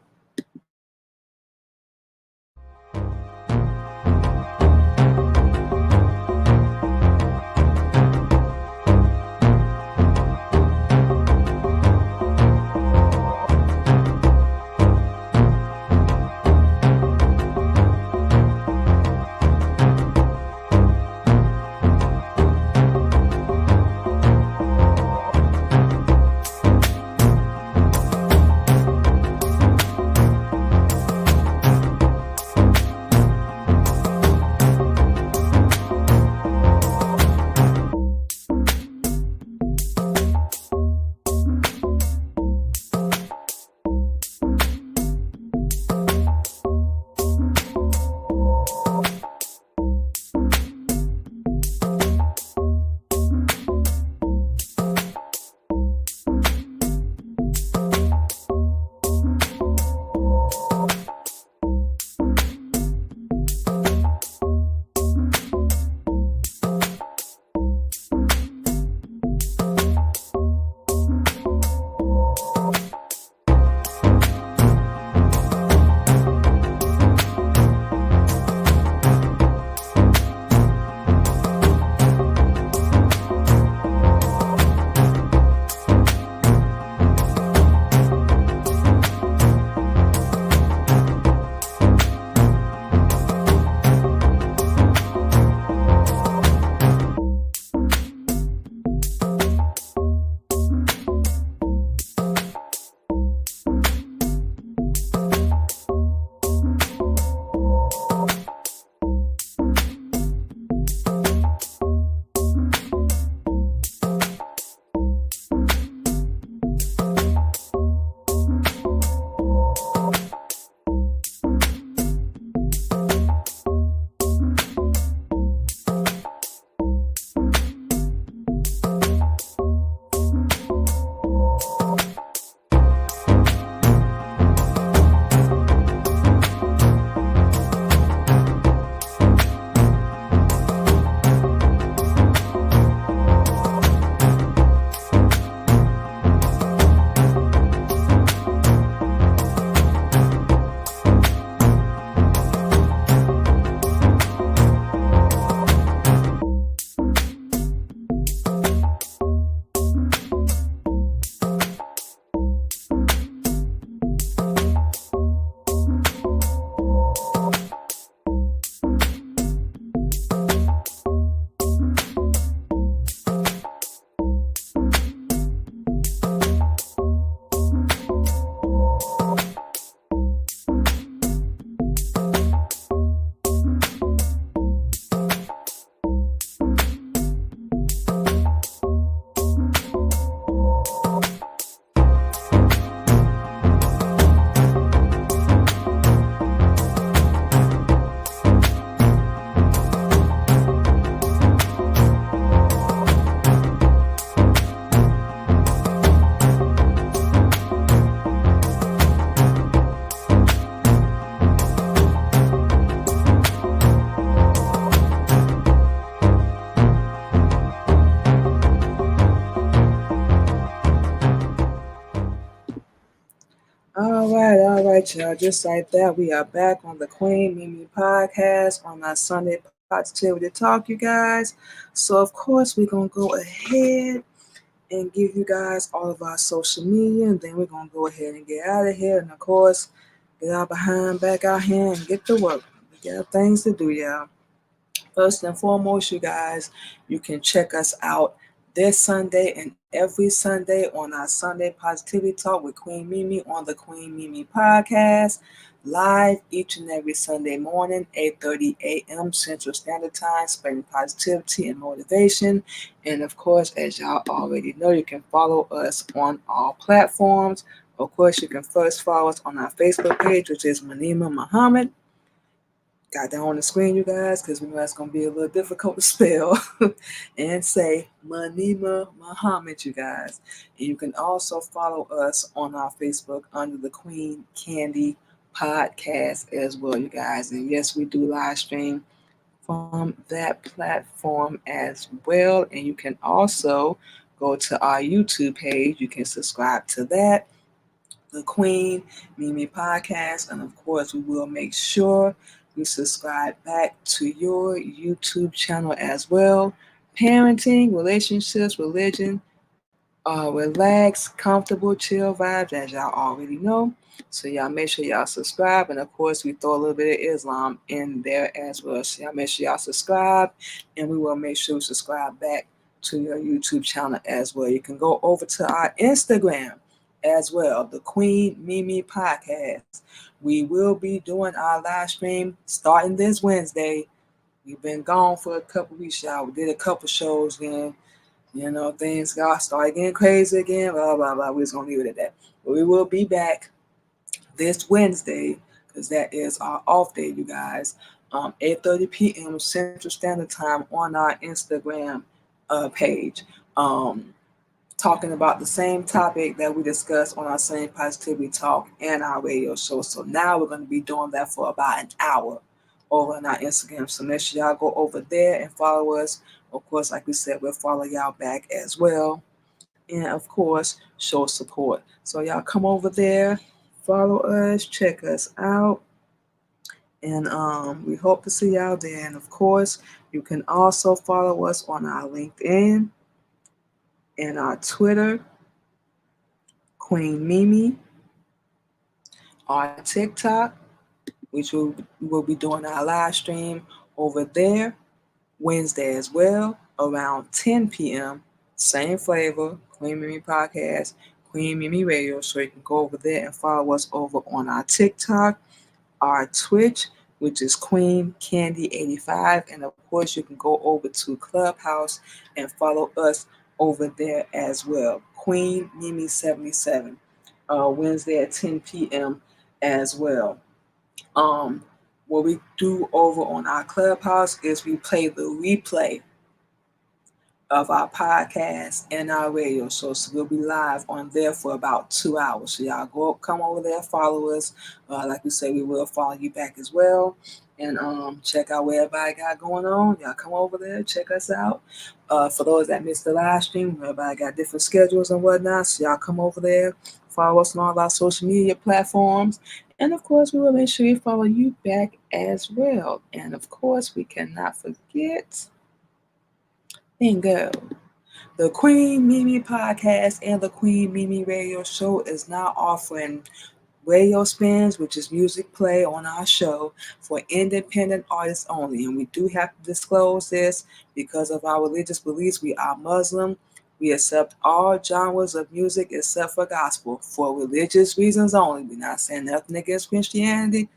All right, y'all. Just like that, we are back on the Queen Mimi Podcast on our Sunday Positivity Talk, you guys. So, of course, we're going to go ahead and give you guys all of our social media, and then we're going to go ahead and get out of here. And, of course, get our behind back out here and get to work. We got things to do, y'all. First and foremost, you guys, you can check us out this Sunday and every Sunday on our Sunday Positivity Talk with Queen Mimi on the Queen Mimi Podcast, live each and every Sunday morning, 8:30 a.m. Central Standard Time, spreading positivity and motivation. And of course, as y'all already know, you can follow us on all platforms. Of course, you can first follow us on our Facebook page, which is Manima Muhammad. Got that on the screen, you guys, because we know that's going to be a little difficult to spell. And say Manima Muhammad, you guys. And you can also follow us on our Facebook under the Queen Candy Podcast as well, you guys. And yes, we do live stream from that platform as well. And you can also go to our YouTube page. You can subscribe to that, the Queen Mimi Podcast. And of course, we will make sure you subscribe back to your YouTube channel as well. Parenting, relationships, religion, relax, comfortable, chill vibes, as y'all already know. So y'all make sure y'all subscribe, and of course we throw a little bit of Islam in there as well. So y'all make sure y'all subscribe, and we will make sure you subscribe back to your YouTube channel as well. You can go over to our Instagram as well, the Queen Mimi Podcast. We will be doing our live stream starting this Wednesday. We've been gone for a couple weeks, y'all. We did a couple shows then. Things got started getting crazy again, blah, blah, blah. We're just going to leave it at that. But we will be back this Wednesday, because that is our off day, you guys. 8:30 p.m. Central Standard Time on our Instagram page. Talking about the same topic that we discussed on our same positivity talk and our radio show. So now we're going to be doing that for about an hour over on our Instagram. So make sure y'all go over there and follow us. Of course, like we said, we'll follow y'all back as well. And of course, show support. So y'all come over there, follow us, check us out. And we hope to see y'all there. And of course, you can also follow us on our LinkedIn and our Twitter, Queen Mimi, our TikTok, which we'll be doing our live stream over there Wednesday as well, around 10 p.m. Same flavor, Queen Mimi Podcast, Queen Mimi Radio. So you can go over there and follow us over on our TikTok, our Twitch, which is Queen Candy 85. And of course, you can go over to Clubhouse and follow us over there as well. Queen Mimi 77, Wednesday at 10 p.m. as well. What we do over on our Clubhouse is we play the replay of our podcast and our radio show. So we'll be live on there for about 2 hours. So y'all come over there, follow us. Like we say, we will follow you back as well. And check out what everybody got going on. Y'all come over there, check us out. For those that missed the live stream, everybody got different schedules and whatnot. So y'all come over there, follow us on all our social media platforms. And of course, we will make sure we follow you back as well. And of course, we cannot forget bingo. The Queen Mimi Podcast and the Queen Mimi Radio Show is now offering radio spins, which is music play on our show for independent artists only. And we do have to disclose this because of our religious beliefs. We are Muslim. We accept all genres of music except for gospel for religious reasons only. We're not saying nothing against Christianity.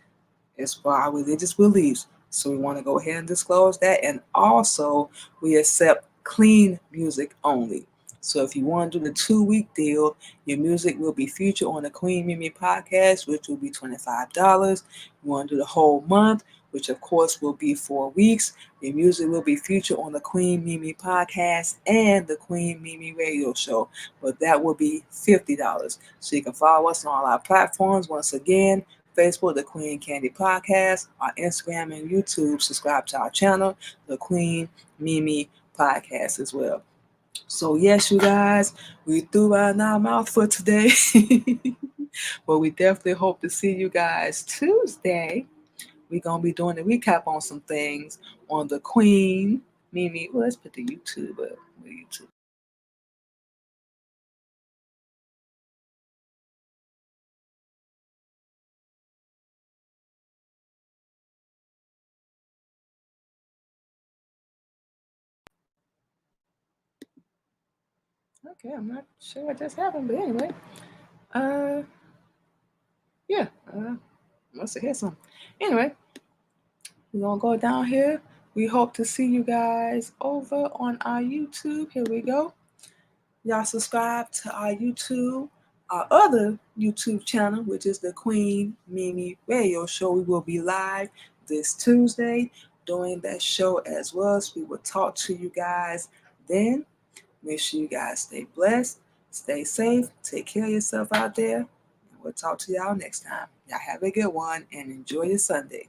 It's for our religious beliefs. So we want to go ahead and disclose that. And also, we accept clean music only. So if you want to do the 2-week deal, your music will be featured on the Queen Mimi Podcast, which will be $25. You want to do the whole month, which of course will be 4 weeks. Your music will be featured on the Queen Mimi Podcast and the Queen Mimi Radio Show, but that will be $50. So you can follow us on all our platforms. Once again, Facebook, the Queen Candy Podcast, our Instagram and YouTube. Subscribe to our channel, the Queen Mimi Podcast as well. So yes, you guys, we threw out our mouth for today. But we definitely hope to see you guys Tuesday. We're going to be doing a recap on some things on the Queen Mimi. Well, let's put the YouTube up. YouTube. Okay, I'm not sure what just happened, but anyway. Yeah, must have hit something. Anyway, we're going to go down here. We hope to see you guys over on our YouTube. Here we go. Y'all subscribe to our YouTube, our other YouTube channel, which is the Queen Mimi Radio Show. We will be live this Tuesday doing that show as well. So we will talk to you guys then. Make sure you guys stay blessed, stay safe, take care of yourself out there. And we'll talk to y'all next time. Y'all have a good one and enjoy your Sunday.